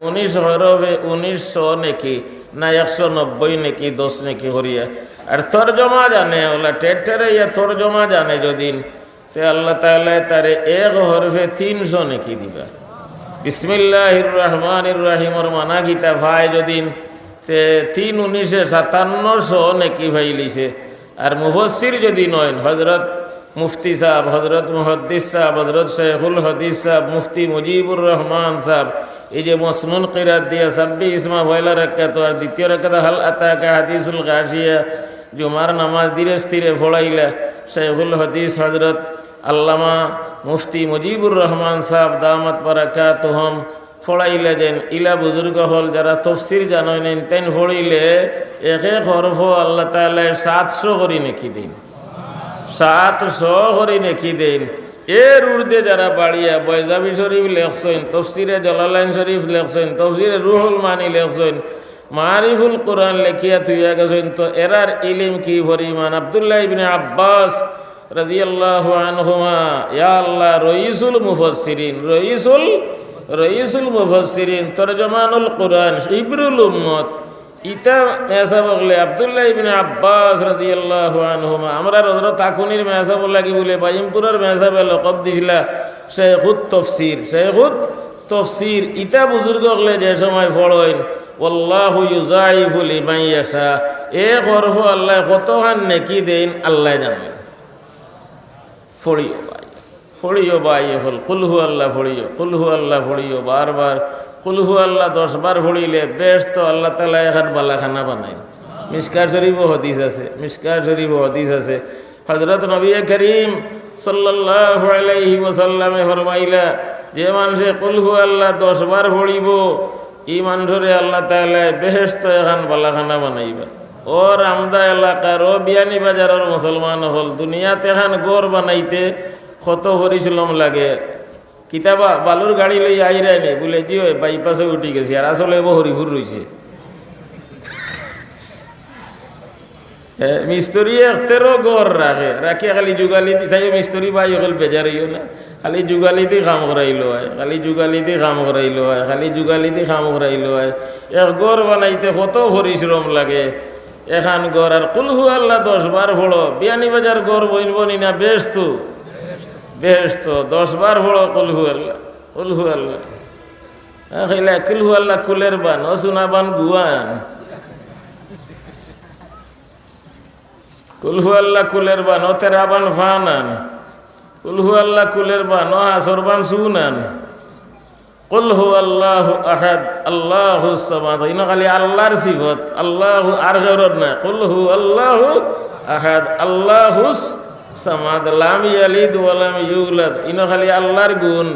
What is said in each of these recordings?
19 হরফে 1900 নাকি না 190 নাকি 10 নাকি করিয়া আর তরজমা জানে ওলা টেটরে ইয়া তরজমা জানে যদিন তে আল্লাহ তাআলা তারে এক হরফে 300 নাকি দিবা। বিসমিল্লাহির রহমানির রহিমর মানা গীতা ভাই যদিন তে 3 19 5700 নাকি ভাইলিছে। আর মুফাসসির যদি নয় হযরত মুফতি সাহেব, হযরত মুহাদ্দিস সাহেব, হযরত শেখুল হাদিস সাহেব, মুফতি মুজিবুর রহমান সাহেব এই যে মসনুন কিরাত দিয়া 26 মা পয়লা রাকাত আর দ্বিতীয় রাকাত হাল আতাকা হাদিসুল গাশিয়া জুমার নামাজ ধীরে স্থিরে পড়াইলা শেখুল হাদিস হযরত আল্লামা মুফতি মুজিবুর রহমান সাহেব দামাত বারাকাতুহুম পড়াইলে যেন ইলা বুজুর্গ হল যারা তফসির জানেন তেন পড়িলে এক এক হরফ আল্লাহ তাআলা 700 করে নেকি দিন, 700 করে নেকি দেন। এর উর্দে যারা বাড়িয়া বয়জাবি শরীফ লেখছেন, তফসিরে জালালাইন শরীফ লেখছেন, তফসিরে রুহুল মানি লেখছেন, মারিফুল কোরআন লেখিয়া থুইয়া গেছেন, তো এরার ইলম কি পরিমাণ। আব্দুল্লাহ ইবনে আব্বাস রাদিয়াল্লাহু আনহুমা ইয়া আল্লাহ রইসুল মুফাসসিরিন, রইসুল মুফাসসিরিন, তরজমানুল কোরআন, হিব্রুল উম্মত ইতা মেসা বললে আব্দুল্লাহ ইবনে আব্বাস রাদিয়াল্লাহু আনহুমা আমরা হযরত তাকুনির মেসা লাগি বলে বাইমপুরের মেসা লকব দিছিলা শেখুত তফসির ইতা বুজুর্গ হলে যে সময় পড়েন ওয়াল্লাহু ইউযাইফু লিমান ইয়াশা এক হরফ আল্লাহ কতখান নেকি দেন আল্লাহ জানেন। ফড়িও ভাই হল কুলহু আল্লাহ ফড়িও বারবার কুলহু আল্লাহ 10 বার ফড়িলে বেশ তো আল্লাহ তাআলা এখন বালাখানা বানাই। মিশকাত শরীফও হাদিস আছে হযরত নবী করিম সাল্লাল্লাহু আলাইহি ওয়াসাল্লামে ফরমাইলা যে মানুষে কুলহু আল্লাহ 10 বার ফড়িব ই মানুষরে আল্লাহ তাআলা বেহেশত এখন বালাখানা বানাইবা। ওর আমদা এলাকার ও বিয়ানি বাজারের মুসলমান হল দুনিয়াতে এখন গড় বানাইতে কত পরিশ্রম লাগে। কিতাবা বালুর গাড়ি লই আইরাই নেই বলে জি ওই বাইপাসে উঠি গেছি আর আসলে হরিপুর রয়েছে। মিস্ত্রি একতেরও গড় রাখে খালি যুগালিতে চাই মিস্ত্রি ভাই অকল বেজারিও না খালি যুগালিতে কাম করাইলো হয় এক গড় বানাইতে কত পরিশ্রম লাগে। এখান গড় আর কুলহু আল্লাহ 10 বার ফোড়ো বিয়ানি বাজার গড় বইনবনি না বেশ তো 10 বার ফোড়ো কুলহু আল্লাহ খাইলা কুলহু আল্লাহ কুলের বান অসুনা বান গুয়ান কুলহু আল্লাহ কুলের বান ও তেরা বান ফানান কুলহু আল্লাহ কুলের বান ও হাসর বান সুনান কুলহু আল্লাহু আহাদ আল্লাহুস সামাদ ইনা খালি আল্লাহর সিফত আল্লাহু আর জরর না কুলহু আল্লাহু আহাদ আল্লাহুস সামাদ লাম ইয়ালিদ ওয়া লাম ইউলাদ ইনা খালি আল্লাহর গুণ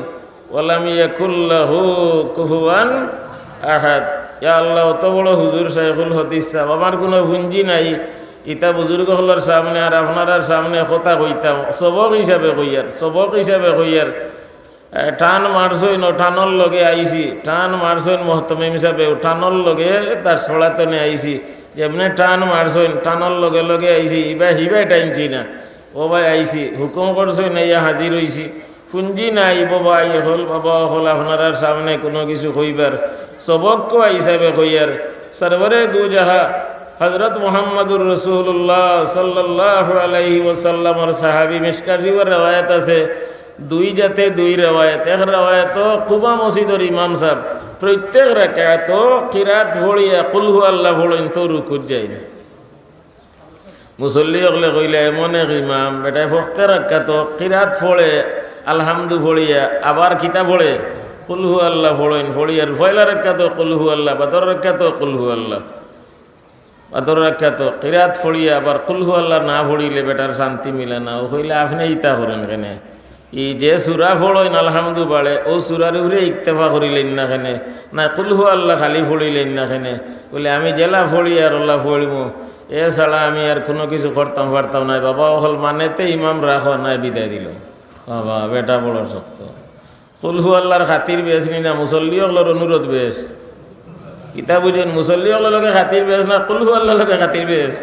ওয়া লাম ইয়াকুল লাহু কুফুয়ান আহাদ। ইয়া আল্লাহ অত বড় হুজুর শাইখুল হাদিস সাহেব আমার কোনো ভুঞ্জি নাই ইতা বুজুর্গ হলার সামনে আর আপনার সামনে কথা কইতাম সবক হিসাবে কইয়ার টান মারছই ন টানর লগে আইছি টান মারছই মহতমিম হিসাবে টানর লগে তার সড়াতনে আইছি যেমনি টান মারছই টানর লগে আইছি হিবাই টাইমছি না ও ভাই আইছি হুকুম করছই না ইয়া হাজির হইছি পুঞ্জি নাই বাবা হল আপনার সামনে কোনো কিছু কইবার সবক হিসাবে কইয়ার সরবরে দু জাহা হযরত মুহাম্মদুর রাসূলুল্লাহ সাল্লাল্লাহু আলাইহি ওয়াসাল্লামের সাহাবী মিশকাত শরীফের রওয়ায়াত আছে দুই জাতে দুই রওয়ায়াত। এক রওয়ায়াত কুবা মসজিদের ইমাম সাহেব প্রত্যেক রাকাত কিরাত পড়িয়া কুলহু আল্লাহ পড়েন তো রুকুত যায় না। মুসল্লি হলে কইলে এমন এক ইমাম এটা প্রত্যেক রাকাত কিরাত পড়ে আলহামদু পড়িয়া আবার কিতাব পড়ে কুলহু আল্লাহ পড়েন পড়িয়ার পয়লা রাকাত কুলহু আল্লাহ বাদর রাকাত কুলহু আল্লাহ বাদর রাকাত কিরাত পড়িয়া আবার কুলহু আল্লাহ না পড়িলে বেটার শান্তি মিলে না। ও কইলে আপনি ইতা করেন কেন ই যে সুরা পড়েন আলহামদু বাড়ে ও সুরার উপরে ইক্তেফা করিলেন না কেনে না কুলহু আল্লাহ খালি পড়িলেন না কেনে বলে আমি জেলা পড়ি আর আল্লাহ পড়িব এছাড়া আমি আর কোনো কিছু করতাম পারতাম না। বাবা হল মানেতে ইমাম রাখো নাই বিদায় দিল বাবা বেটা বড় শক্ত কুলহু আল্লাহর খাতির বেশ নি না মুসল্লি হলর অনুরোধ বেশ ইতা বুঝেন মুসল্লি হলকে খাতির বেশ না কুলহু আল্লাহ লগে খাতির বেশ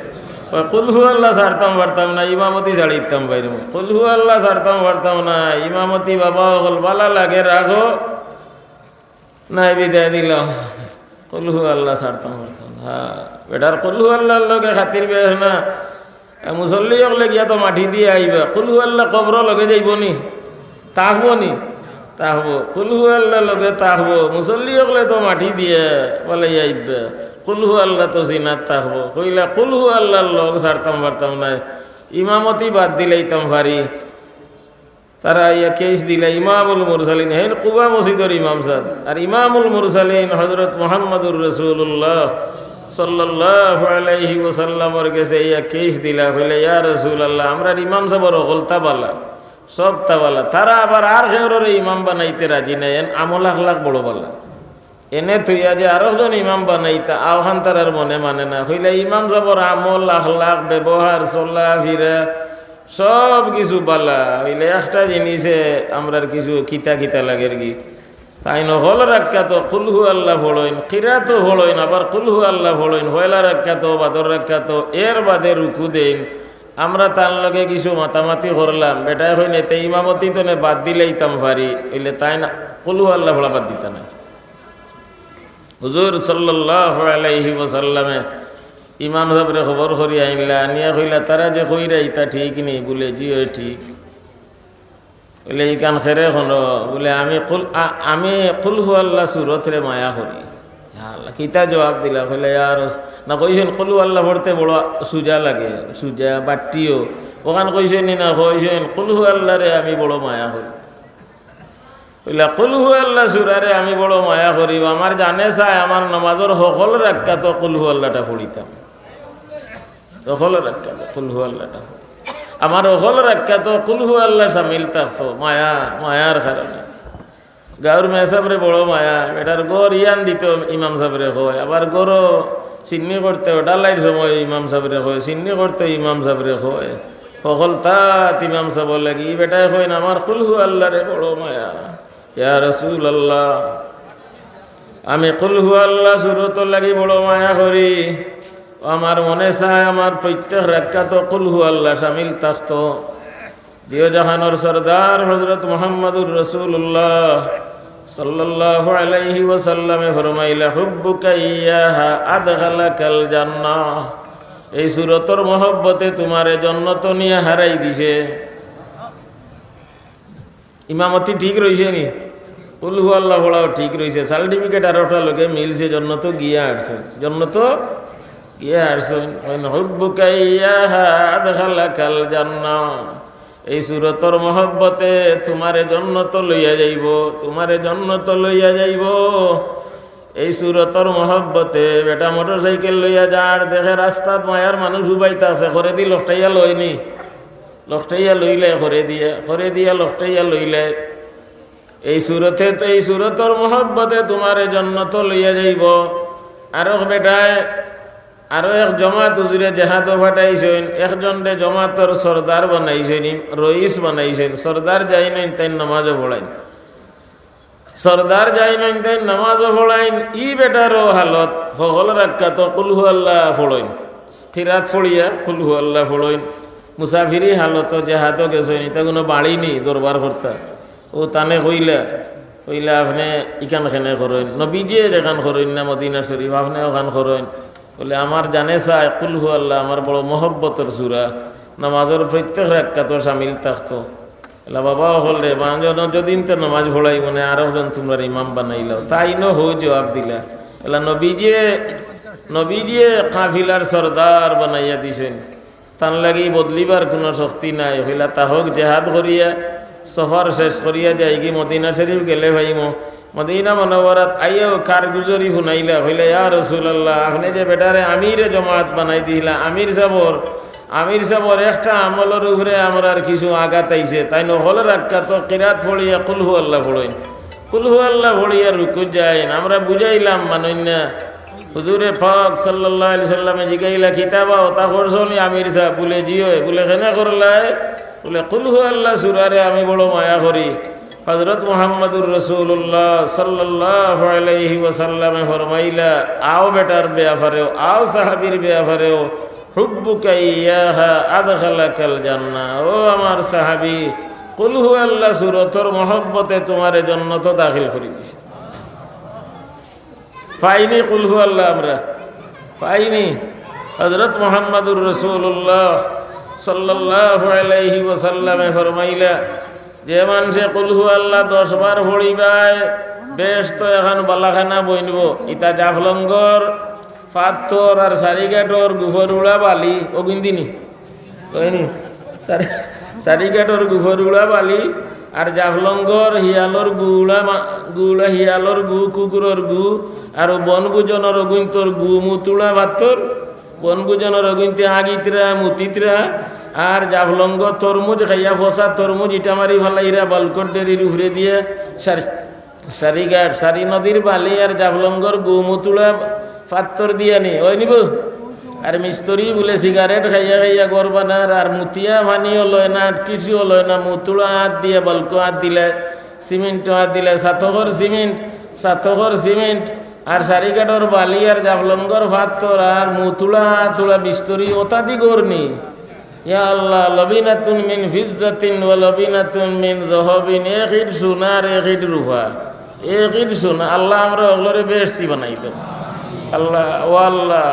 কুলহু আল্লাহ ছাড়তাম পারতাম না ইমামতি ছাড়ি দিতাম বাইরে কুলহু আল্লাহ ছাড়তাম পারতাম না ইমামতি বাবা হল বালা লাগে রাখো নাই বিদায় দিল কুলহু আল্লাহ ছাড়তাম হ্যাঁ বেটার কুলহু আল্লাহর লগে খাতির বেশ না মুসল্লি হলে গিয়া তো মাটি দিয়ে আইবা কুলহু আল্লাহ কবর লগে যাইব নি তাহব নি তাহব কুলহু আল্লাহ লগে তাহব মুসল্লি হলে তো মাটি দিয়ে বলে আইবা কুলহু আল্লাহ তো চিনার তাহব কইলা কুলহু আল্লাহর লগ ছাড়তাম পারতাম না ইমামতি বাদ দিলাইতাম পারি তারা ইয়া কেস দিলা ইমামুল মুরসালিন হেন কুবা মসজিদের ইমাম সাহেব আর ইমামুল মুরসালিন হযরত মুহাম্মদুর রাসূলুল্লাহ সাল্লাল্লাহু আলাইহি ওয়াসাল্লামের কাছে ইয়া কেস দিলা বলে ইয়া রাসূলুল্লাহ আমরা ইমাম সাহেবের গলতা বালা সব তাওয়ালা তারা আবার আর কেউরে ইমাম বানাইতে রাজি নাই আমল আখলাক বড় বালা এনে তুইয়া যে আরেকজন ইমাম বানাইতা আহ্বান তারার মনে মানে না হইলে ইমাম সাহেবের আমল আখলাক ব্যবহার চলা ফিরা সব কিছু বালা হইলে একটা জিনিসে আমরার কিছু কিতা কিতা লাগের কি তাই নহল রাখা তো কুলহু আল্লাহ ফড়ইন কিরা তো ফড়ইন আবার কুলহু আল্লাহ ফড়ইন হয়লা রাখা তো বাদর রাখা তো এর বাদে রুকু দেন আমরা তার লগে কিছু মাতামাতি করলাম বেটাই হইনে তে ইমামতি তো নে বাদ দিলেইতাম পারি হইলে তাই না কুলহু আল্লাহ ফড়া বাদ দিতা না হুজুর সাল্লাল্লাহু আলাইহি ওয়াসাল্লামে ইমাম সাহেবরে খবর করি আইনলা আনিয়া কইলা তারা যে কইরা ইতা ঠিক নেই বলে জি ওই ঠিক বলে এই কান খেরে হলো বলে আমি কুলহু আল্লাহ সুরতরে মায়া করি আল্লাহ কিতা জবাব দিলা বলে আর না কইছেন কুলহু আল্লাহ পড়তে বড় সুজা লাগে সুজা বাট্টিও ওখান কইছেন না কইছেন কুলহু আল্লাহরে আমি বড় মায়া করি বলে কুলহু আল্লাহ সুরারে আমি বড় মায়া করি আমার জানে চাই আমার নামাজের সকল রাখা তো কুলহু আল্লাহটা পড়িতাম সকল রাখা তো কুলহু আল্লাহটা আমার সকল রাখা তো কুলহু আল্লাহ সামিল থাকতো মায়া মায়ার কারণে গাঁর মেয়ে সাবরে বড় মায়া এটার গড় ইয়ান দিত ইমাম সাবরে হয় আবার গড়ও চিন্নি করতে ডালাইর সময় ইমাম সাবরে হয় চিন্নি করতে ইমাম সাবরে হয় সকল তাত ইমাম সাব লাগি বেটাই হয় না আমার কুলহু আল্লাহরে বড় মায়া ইয়া রাসূলুল্লাহ আমি কুলহু আল্লাহ সুরত লাগি বড় মায়া করি আমার মনে চায় আমার প্রত্যেক রাখা তো কুলহু আল্লাহ শামিল থাকতো দিও জাহানোর সরদার হযরত মুহাম্মদুর রাসূলুল্লাহ সাল্লাল্লাহু আলাইহি ওয়াসাল্লামে ফরমাইলা হুব্বুকা ইয়াহা আদখালাকাল জান্নাহ এই সূরতর মহব্বতে তোমারে জান্নাত নিয়ে হারাই দিছে ইমামতি ঠিক রইছে নি কুলহু আল্লাহ পড়াও ঠিক রইছে সার্টিফিকেট আর ওটা লোকে মিলছে জান্নাত গিয়া আসছে জান্নাত গিয়া আসছে হুব্বুকা ইয়াহা আদখালাকাল জান্নাহ এই সূরতর মহব্বতে তোমারে জান্নাত লইয়া যাইব তোমারে জান্নাত লইয়া যাইব এই সূরতর মহব্বতে বেটা মোটরসাইকেল লইয়া যার দেখে রাস্তাত মায়ার মানুষ উবাইতা আছে করে দি লকটাইয়া লইনি লকটাইয়া লইলে করে দিয়া লকটাইয়া লইলে এই সূরতে তো এই সূরতর মহব্বতে তোমারে জান্নাত লইয়া যাইব আরো বেটায় আরো এক জমাত হুজুরে জাহাদ ফাটাইছেন একজনরে জমাতর সরদার বানাইছেন রইস বানাইছেন সরদার যাই নাই তাই নামাজও পড়াইন সরদার যাই নাই তাই নামাজও পড়াইন ই বেটারও হালত সকল রাখা তো কুলহু আল্লাহ ফড়ইন খিরাত ফড়িয়া কুলহু আল্লাহ ফড়ইন মুসাফিরি হালত জাহাদও গেছেন এটা কোনো বাড়ি নি দরবার কর্তা ও তানে কইলা আপনি ইখান খানে করেন নবীজিয়ে যেখান করেন না মদিনা শরীফ আপনি ওখান করেন বলে আমার জানে চায় কুলহু আল্লাহ আমার বড় মহব্বতর সুরা নামাজের প্রত্যেক রাখা তো সামিল থাকতো এলা বাবা হলে যদিন তো নামাজ ভোড়াই মানে আরো জন তোমরা ইমাম বানাইলাও তাই ন হো জবাব দিলা এলা নবীজিয়ে কাফিলার সরদার বানাইয়া দিছেন তার লাগি বদলিবার কোনো শক্তি নাই হইলা তাহক জেহাদ করিয়া সফর শেষ করিয়া যাই কি মদিনা শরীফ গেলে ভাইমো মদিনা মনোবরাত আইও কারগুজরি শুনাইলা হইলে ইয়া রাসূলুল্লাহ আপনি যে বেটারে আমিরে জমাত বানাই দিলা আমির সাবর একটা আমলের উপরে আমরার কিছু আঘাত আইছে তাই নহল রাখা তো কিরাত পড়িয়া কুলহু আল্লাহ পড়ইন কুলহু আল্লাহ পড়িয়া রুকু যাইন আমরা বুঝাইলাম মানই না হুজুরে পাক সাল্লাল্লাহু আলাইহি সাল্লামে জিগাইলা কিতাবা ওতা করছনি আমির সাহেব বলে জিও বলে কেন করলাই বলে কুলহু আল্লাহ সূরারে আমি বড় মায়া করি হযরত মুহাম্মদুর রাসূলুল্লাহ সাল্লাল্লাহু আলাইহি ওয়াসাল্লামে ফরমাইলা আও বেটার ব্যাপারেও আও সাহাবীর ব্যাপারেও হুব্বুকা ইয়াহা আদখালাকাল জান্নাহ ও আমার সাহাবী কুলহু আল্লাহ সূরতর মহব্বতে তোমারে জান্নাত দাখিল করে দিছে পাইনি কুল হু আল্লাহ, আমরা পাইনি। হযরত মুহাম্মদুর রাসূলুল্লাহ সাল্লাল্লাহু আলাইহি ওয়াসাল্লামে ফরমাইলা, যে মানুষে কুল হু আল্লাহ 10 বার পড়িবায় বেশ তো এখন বালাখানা বইনব। ইতা জাফলঙ্গর পাথর আর সারিঘাটর গুফর উড়া বালি ও গিন্দিনি কইনি, সারিঘাটর গুফর উড়া বালি আর জাফলঙ্গর হিয়ালর গুড়া হিয়ালর গু কুকুরর গু আর বনভোজনের অগুন্তর গু মুতুড়া ভাতর বনভোজনের অগুন্তে আগিতরা মুতিতরা আর জাফলঙ্গ তরমুজ খাইয়া ফসা তরমুজ ইটা মারি ফালাইরা বালকর ডেরির উপরে দিয়ে সারিঘাট সারি নদীর বালি আর জাফলঙ্গর গু মুতুড়া পাত্তর দিয়া নি ওই নিব। আর মিস্তরি বলে সিগারেট খাইয়া খাইয়া গড় বানার আর মুতিয়া পানিও লয় না, কিছুও লয় না, মুতুড়া হাত দিয়ে বালকো হাত দিলে, সিমেন্ট হাত দিলে, সাতকর সিমেন্ট আর সারিঘাটর বালি আর জাফলঙ্গর পাত্তর আর মুতুড়া তুলা মিস্তরি ওতাদি গড়নি। ইয়া আল্লাহ, লবিনাতুন মিন ফিজ্জাতিন ওয়া লবিনাতুন মিন যহবিন, এক ইট সোনা আর এক ইট রূপা, এক ইট সোনা। আল্লাহ আমরা ওগুলোরে বেহেশতি বানাই দাও আল্লাহ। ও আল্লাহ,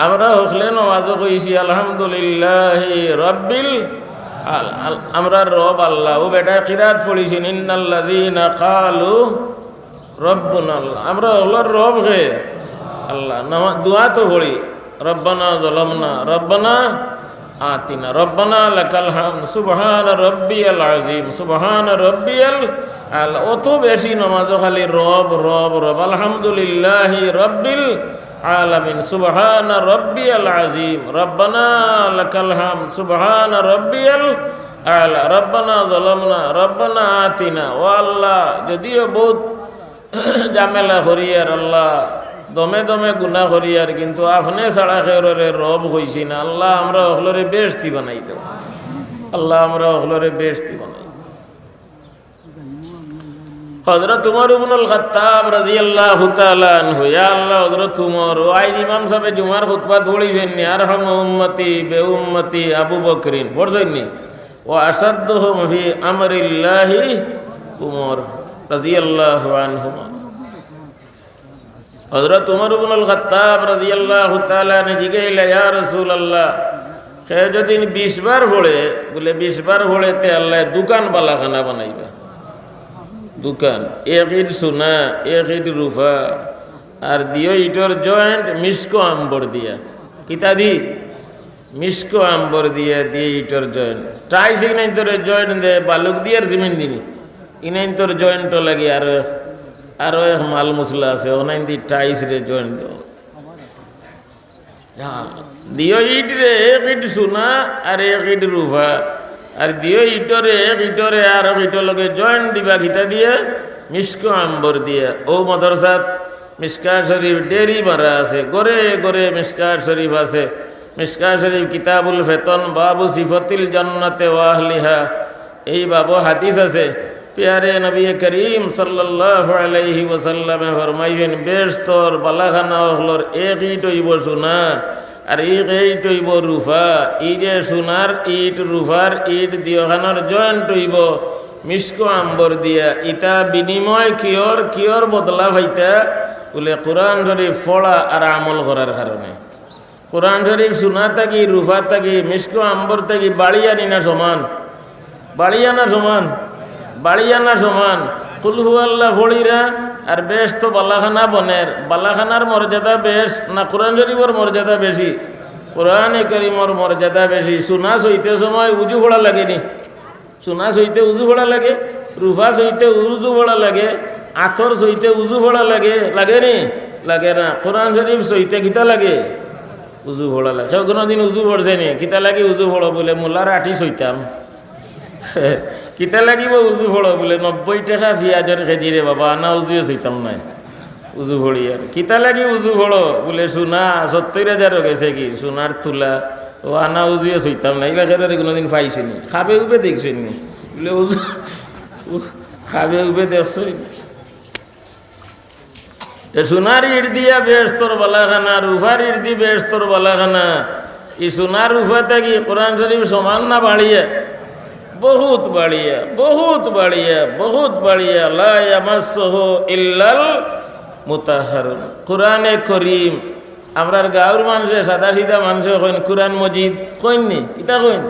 আমরা হকলে নমাজও কইছি আলহামদুলিল্লাহি রাব্বিল আমরা রব আল্লাহ। ও বেটা কিরাত পড়িছেন ইন্নাল্লাযীনা ক্বালু রব্বুনা আল্লাহ, আমরা ওগুলোর রব হে আল্লাহ। দোয়া তো পড়ি রব্বানা যালামনা রব্বানা আতিনা রব্বানা লাকাল হামদ সুবহান রাব্বিয়াল আযীম সুবহান রাব্বিয়াল আলা। অত বেশি নামাজ খালি রব রব রব। আলহামদুলিল্লাহি রাব্বিল আলামিন সুবহান রাব্বিয়াল আযীম রব্বানা লাকাল হামদ সুবহান রাব্বিয়াল আলা রব্বানা যালামনা রব্বানা আতিনা। ও আল্লাহ, যদিও বহুত ঝামেলা করিয়ার আল্লাহ, দমে দমে গুনাহ করিয়ার, কিন্তু আপনি ছাড়া কেউরে রব হইছি না আল্লাহ। আমরা ওগুলোরে বেহেশতি বানাই দেব আল্লাহ, আমরা ওগুলোরে বেহেশতি বানাই। হযরত উমর ইবনুল খাত্তাব রাদিয়াল্লাহু তাআলা আনহু, ইয়া আল্লাহ, হযরত উমর আইজ ইমাম সাহেব জুমার খুতবা পড়িছেন নি, আরহামু উম্মতি বে উম্মতি আবু বকরিন পড়ছেন নি, ওয়া আসাদদুহুম ফি আমরিল্লাহি উমর রাদিয়াল্লাহু আনহু। হযরত উমর ইবনুল খাত্তাব রাদিয়াল্লাহু তাআলা নে জিগাইলা, ইয়া রাসূলুল্লাহ, সে যদি 20 বার পড়ে, বলে 20 বার পড়েতে আল্লাহ দোকান বালাখানা বানাইবা। দোকান এক ইট সোনা এক ইট রূপা আর দিও ইটর জয়েন্ট মিসকো আম্বর দিয়া, কিতা দি মিসকো আম্বর দিয়া দিয়ে ইটর জয়েন্ট টাইস ইনাইন তোর জয়েন্ট দে বালুক দিয়ে আর সিমেন্ট দিনি ইনাইন তোর জয়েন্টও লাগে। আরো এক মাল মশলা আছে ওনাইন দি টাইস রে জয়েন্ট দেও দিও ইট রে এক ইট সোনা আর এক ইট রূপা আর দিও ইটরে এক ইটরে আর ইটর লগে জয়েন্ট দিবা, খিতা দিয়ে মিসকো আম্বর দিয়ে। ও মাদ্রাসাত মিশকাত শরীফ ডেরি মারা আছে, গড়ে গড়ে মিশকাত শরীফ আছে। মিশকাত শরীফ কিতাবুল ফেতন বাবু সিফতিল জান্নাতে ওয়া আহলিহা, এই বাবু হাদিস আছে। প্যারে নবী করিম সাল্লাল্লাহু আলাইহি ওয়াসাল্লামে ফরমাইবেন, বেশতর বালাখানা হলর এক ইট হইব সোনা আর এক ইট হইব রূপা। এই যে সোনার ইট রূপার ইট দিওখানোর জয়েন্ট হইব মিসকো আম্বর দিয়া। ইটা বিনিময় কিয়র বদলা ভাইতা বলে কোরআন শরীফ পড়া আর আমল করার কারণে। কোরআন শরীফ সোনা থাকি রূপা থাকি মিসকো আম্বর থাকি বাড়িয়ানি না সমান, বাড়িয়ানা সমান, বাড়িয়ানা সমান। কুল হু আল্লাহ ফড়িরা আর বেশ তো বালাখানা বনের, বালাখানার মর্যাদা বেশ না কোরআন শরীফের মর্যাদা বেশি? কোরআনে কারীমের মর্যাদা বেশি। সোনা সইতে সময় উজু ফোড়া লাগেনি? সোনা সইতে উজু ফোড়া লাগে, রূপা সইতে উজু ফোড়া লাগে, আথর সইতে উজু ফোড়া লাগে, লাগে নি? লাগে না। কোরআন শরীফ সইতে কিতা লাগে? উজু ফোড়া লাগে। সে কোনোদিন উজু ফোড়ছে নি? কিতা লাগি উজু ফোড়ো বলে মোল্লার আঠি সইতাম। কিতা লাগিব উজু ফোড়ো বলে 90 টাকা পেঁয়াজের কেজি রে বাবা, আনা উজুয়ে সইতাম নাই উজু ফড়ি। আর কিতা লাগি উজু ফোড়ো বলে সোনা 70,000 গেছে কি সোনার তুলা, ও আনা উজুয়ে সইতাম না। এগুলা খেতে কোনোদিন পাইছিনি? খাবে উবে দেখছেন নি? বলে উজু খাবে উবে দেখছই? সোনার ইট দিয়া বেস্তর বালাখানা, রূপার ইট দিয়ে বেস্তর বালাখানা। এই সোনার রূপা থাকি কোরআন শরীফ সমান না বাড়িয়ে? বহুত বাড়িয়া, বহুত বাড়িয়া, বহুত বাড়িয়া। লা ইয়ামাসসুহু ইল্লাল মুতাহহারুন। কোরআনে করিম আমরার গাঁর মানুষে সাদা সিধা মানুষে কইন কোরআন মজিদ কইননি কিতা কইন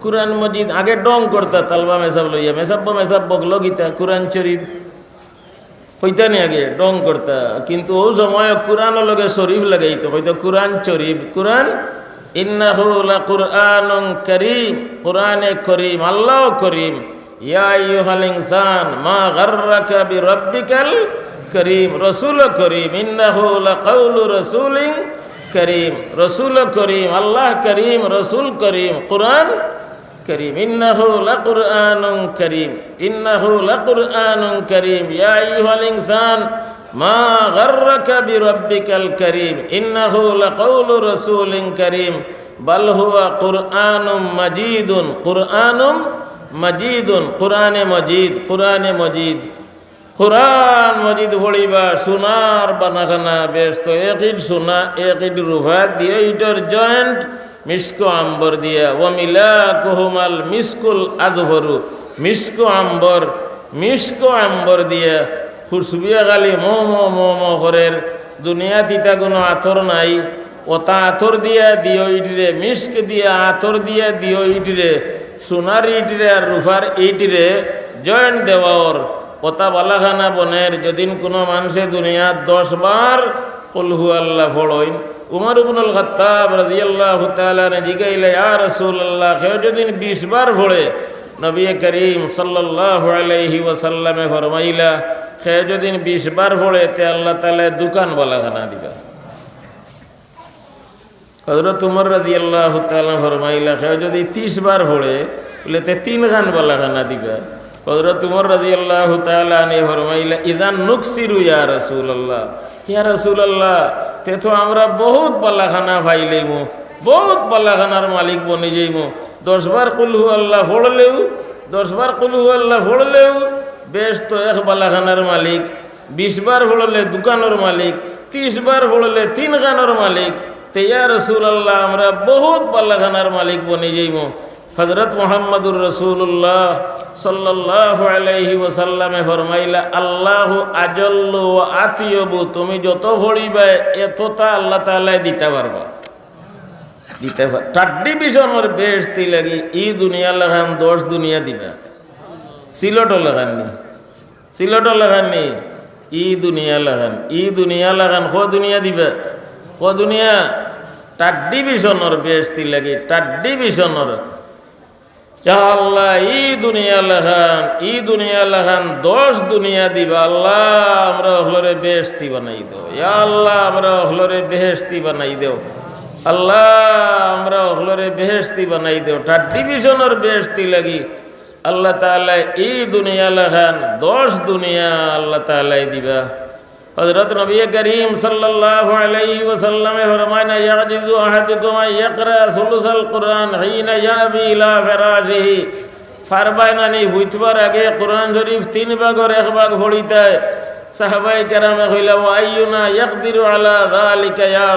কোরআন মজিদ আগে ডং করতা তালবা মেসাব লইয়া মেসাব্ব গলো গীতা কোরআন শরীফ কইতানি আগে ডং করতা কিন্তু ও সময় কোরআন লগে শরীফ লাগাইতো কইতো কোরআন শরীফ কোরআন ইন্নাহু লাকুরআনুন কারীম কোরআনে করিম আল্লাহ করিম ইয়া আইয়ুহাল ইনসান মা গাররাকা বিরাব্বিকাল করিম রসুল করিম ইন্নাহু লাকাউলু রাসূলিন করিম রসুল করিম আল্লাহ করিম রসুল করিম কোরআন করিম ইন্নাহু লাকুরআনুন করিম ইন্নাহু লাকুরআনুন করিম ইয়া আইয়ুহাল ইনসান মা গাররাকা বিরাব্বিকাল করিম ইন্নাহু লাকাউলু রাসূলিন করিম বাল হুয়া কুরআনুম মাজিদুন কুরআনুম মজিদুন কোরআনে মজিদ কোরআনে মজিদ কোরআন মজিদ পড়িবা সোনার বানাখানা বেশ তো একইট সোনা একইট রুফা দিয়ে ইটার জয়েন্ট মিসকো আম্বর দিয়া ও মিলা কোহমাল মিসকুল আজভরু মিসকো আম্বর দিয়া ফুসবিয়া গালি মো করের দুনিয়া তিতা কোনো আতর নাই ওতা আতর দিয়া দিও ইটরে মিস্ক দিয়া আতর দিয়া দিও ইটরে সোনার ইটরে আর রুফার ইটরে জয়েন্ট দেওয়ার ওতা বালাখানা বনের যদিন কোনো মানুষে দুনিয়া 10 বার কুল হু আল্লাহ পড়ইন উমর ইবনুল খাত্তাব রাদিয়াল্লাহু তাআলা জিগাইলে ইয়া রাসূলুল্লাহ কেউ যদিন 20 বার পড়ে নবী করিম সাল্লাল্লাহু আলাইহি ওয়াসাল্লামে ফরমাইলা কেউ যদিন 20 বার পড়ে তে আল্লাহ তাআলা দোকান বালাখানা দিবা হযরত উমর রাদিয়াল্লাহু তাআলা ফরমাইলা কেউ যদি 30 বার পড়ে বলে তে 3 খান বালাখানা দিবা হযরত উমর রাদিয়াল্লাহু তাআলা নে ফরমাইলা ইযান নুকসিরু ইয়া রাসূলুল্লাহ তে তো আমরা বহুত বালাখানা পাইলেমু বহুত বালাখানার মালিক বনি যাইমু 10 বার কুল হু আল্লাহ পড়লেও 10 বার কুল হু আল্লাহ পড়লেও বেশ তো এক বালাখানার মালিক 20 বার পড়লে দোকানের মালিক 30 বার পড়লে 3 খানের মালিক তে ইয়া রাসূলুল্লাহ আমরা বহুত বালাখানার মালিক বনি যাইমু হযরত মুহাম্মদুর রাসূলুল্লাহ সাল্লাল্লাহু আলাইহি ওয়াসাল্লামে ফরমাইলা আল্লাহু আজাল্লু ওয়া আতিয়াবু তুমি যত পড়িবে এতটা আল্লাহ তাআলা দিতে পারবা টাড্ডি বিশনের বেশতি লাগি ই দুনিয়া লাগান 10 দুনিয়া দিবা সিলটও লাগাননি ই দুনিয়া লাগান কো দুনিয়া দিবা কো দুনিয়া টাড্ডি বিশনের বেশতি লাগি টাড্ডি বিশনের ইয়া আল্লাহ ই দুনিয়া লাগান 10 দুনিয়া দিবা আল্লাহ আমরা হলরে বেহেশতি বানাই দাও ইয়া আল্লাহ আমরা হলরে বেহেশতি বানাই দাও আল্লাহ আমরা হলরে বেহেশতি বানাই দাও টাড্ডি বিশনের বেহেশতি লাগি আল্লাহ তাআলা ই দুনিয়া লাগান 10 দুনিয়া আল্লাহ তাআলা দিবা হযরত নবী করিম সাল্লাল্লাহু আলাইহি ওয়াসাল্লামে ফরমায় ইয়াজিজু আহাদুকুম ইয়াকরা সুলুসাল কুরআন হিনা ইয়াবি ইলা ফিরাশিহি ফারবায়নানি হুইতবার আগে কুরআন শরীফ 3 ভাগের 1 ভাগ পড়িতায় সাহাবায়ে কেরামে কইলা ওয়া আইয়ুনা ইয়াকদিরু আলা যালিকা ইয়া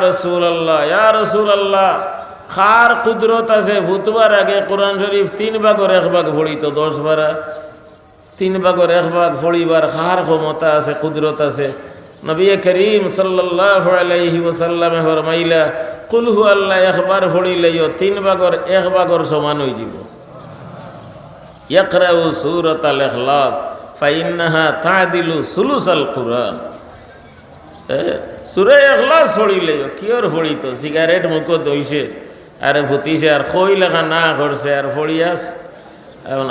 রাসূলুল্লাহ খার কুদরত আছে হুইতবার আগে কুরআন শরীফ 3 ভাগের 1 ভাগ পড়িতো 10 বার 3 ভাগের 1 ভাগ পড়িবার খার ক্ষমতা আছে কুদরত আছে নবী করিম সাল্লাল্লাহু আলাইহি ওয়াসাল্লামে ফরমাইলা কুল হু আল্লাহ একবার পড়িলেও 3 ভাগের 1 ভাগের সমান হই যাব ইয়াকরাউ সূরাতাল ইখলাস ফাইন্নাহা তা'দিলু সুলুসাল কুরআন সূরা ইখলাস পড়িলেও কিয়র পড়িতো সিগারেট মুখো দইছে আর ভুতিছে আর কই লাগা না করছে আর পড়িয়াস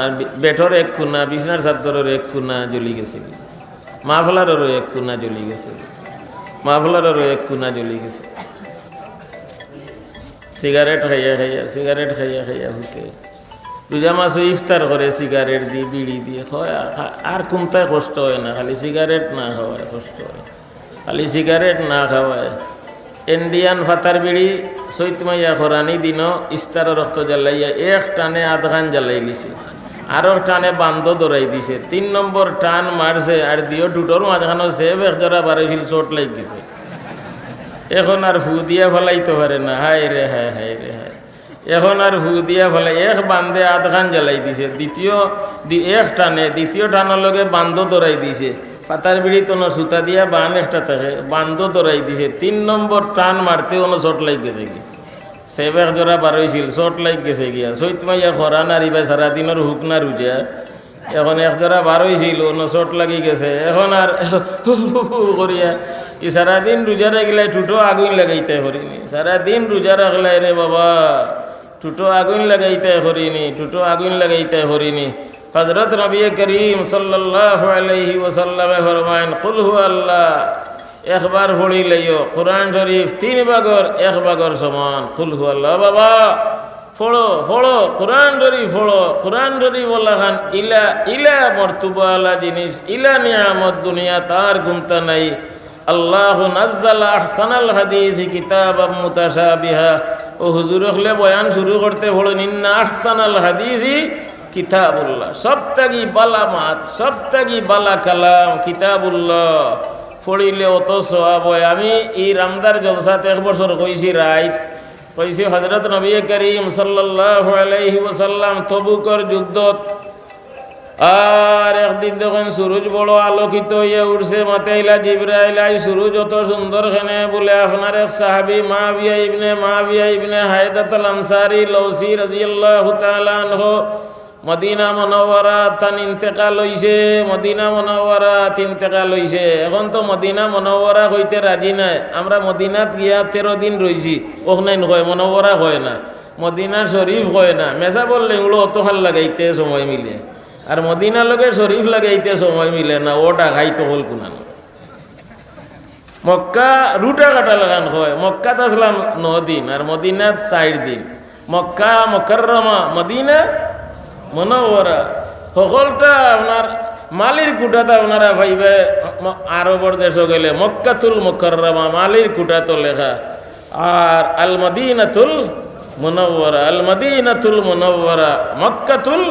আর বেঠর এক কোনা বিছনার চাদরের এক কোনা জ্বলি গেছে মাফলারেরও এক কোনা জ্বলি গেছে সিগারেট খাইয়া হইতে রোজা মাসও ইফতার করে সিগারেট দিয়ে বিড়ি দিয়ে খায় আর কোনটায় কষ্ট হয় না খালি সিগারেট না খাওয়ায় কষ্ট হয় সিগারেট না খাওয়ায় ইন্ডিয়ান ফাতার বিড়ি চৈত মাইয়া খরানি দিন ইস্তার রক্ত জ্বালাইয়া এক টানে আধখান জ্বালাই দিছে আরো টানে বান্ধ দৌড়াই দিছে 3 নম্বর টান মারছে আর দিও টুটোর মাঝখানো সেব এক জোড়া বাড়াইছিল চোট লাগ গেছে এখন আর ফু দিয়া ফেলাইতে পারে না হায় রে এখন আর ফু দিয়া ফেলাই এক বান্ধে আধখান জ্বালাই দিছে দ্বিতীয় টানের লগে বান্ধ দৌড়াই দিছে পাতার বিড়ি তো সুতা দিয়া বান একটা থাকে বান্ধ ধরাই দিছে 3 নম্বর টান মারতে কোনো চট লাগ গেছে কি সেব এক জোড়া বারোইছিল চট লাগ গেছে গিয়া চৈত মাইয়া খরা নারিবা সারাদিনের হুক না রুজা এখন এক জোড়া বারোইছিল অন্য চট লাগি গেছে এখন আর করিয়া ই সারাদিন রোজা রাখলাই টুটো আগুন লাগাইতে করিনি সারাদিন রোজা রাখলাই রে বাবা টুটো আগুন লাগাইতে করিনি টুটো আগুন লাগাইতে করিনি হযরত নবী করিম সাল্লাল্লাহু আলাইহি ওয়াসাল্লামে ফরমায়েন কুল হু আল্লাহ একবার পড়ি লইও কোরআন শরীফ 3 ভাগর 1 ভাগর সমান কুল হু আল্লাহ বাবা পড়ো পড়ো কোরআন শরীফ পড়ো কোরআন শরীফ বলা খান ইলা ইলা মর্তবা আলা জিনিস ইলা নিয়ামত দুনিয়া তার গুনতা নাই আল্লাহু নাজ্জালা আহসানাল হাদিস কিতাবাম মুতাশাবিহা ও হুজুর হলে বয়ান শুরু করতে বলেন ইন্না আহসানাল হাদিসি কিতাবুল্লাহ সবথেকে বালা মাত সবথেকে বালা কালাম কিতাবুল্লাহ পড়িলে অত সওয়াব হয় আমি এই রামদার জলসাতে 1 বছর কইছি রাইত কইছি হযরত নবী করিম সাল্লাল্লাহু আলাইহি ওয়াসাল্লাম তবুকর যুদ্ধত আর একদিন যখন সূরজ বড় আলোকিত হয়ে উঠছে মাতাইলা জিবরাইল আই সূরজ অত সুন্দর খেনে বলে আপনার এক সাহাবী মাবিয়া ইবনে হায়দাতুল আনসারী লৌসি রাদিয়াল্লাহু তাআলা আনহু মদিনা মুনাওয়ারা তান ইন্তেকাল হইছে মদিনা মুনাওয়ারা ইন্তেকাল হইছে এখন তো মদিনা মুনাওয়ারা হইতে রাজি নাই আমরা মদিনাত গিয়া 13 দিন রইছি ওখানে কয় মুনাওয়ারা হয় না মদিনা শরীফ হয় না মেসা বললে ওগুলো অত হাল লাগাইতে সময় মিলে আর মদিনা লগে শরীফ লাগাইতে সময় মিলে না ওটা খাইতে হল কোনা মক্কা রুটা কাটা লাগান হয় মক্কাত আসলাম 9 দিন আর মদিনাত 4 দিন মক্কা মুকাররমা মদিনা মুনাওয়ারা সকলটা আপনার মালির কুটাতে আপনারা ভাইবে আরবর দেশ গেলে মক্কাতুল মুকাররমা মালির কুটা তো লেখা আর আল মদিনাতুল মুনাওয়ারা মক্কাতুল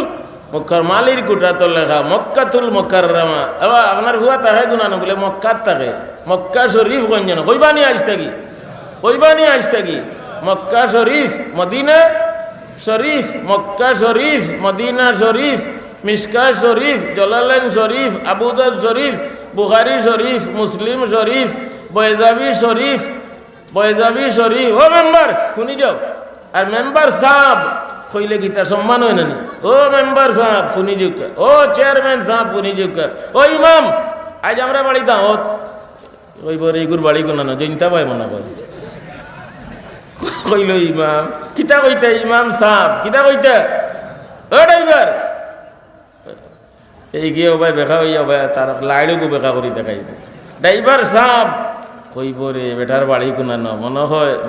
মালির কুটা তো লেখা মক্কাতুল মুকাররমা এবার আপনার হুয়া তাহে গুনানো বলে মক্কাত থাকে মক্কা শরীফ গঞ্জন কইবানি আইস থাকি মক্কা শরীফ মদিনা শরীফ মক্কা শরীফ মদিনা শরীফ মিশকা শরীফ জালালাইন শরীফ আবু দাউদ শরীফ বুখারী শরীফ মুসলিম শরীফ বয়জাবি শরীফ ও মেম্বার শুনি যাও আর মেম্বার সাহেব কইলে কি তার সম্মান হয় না ও মেম্বার সাহেব শুনি যোগ ও চেয়ারম্যান সাহেব শুনি যোগ ও ইমাম আজ আমরা বাড়ি দাওত ওই বরে এগুর বাড়ি গুনানো জৈনতা পাই মনে করে কইল ইমাম কিতা কইতে ইমাম সাহেব কিতা কইতে ও ড্রাইভার এই গিয়ে ভাই বেকা হইয়া ভাই তার লাইড়কু বেকা করি দেখাইব ড্রাইভার সাহেব কইব রে বেটার বাড়ি গুনানো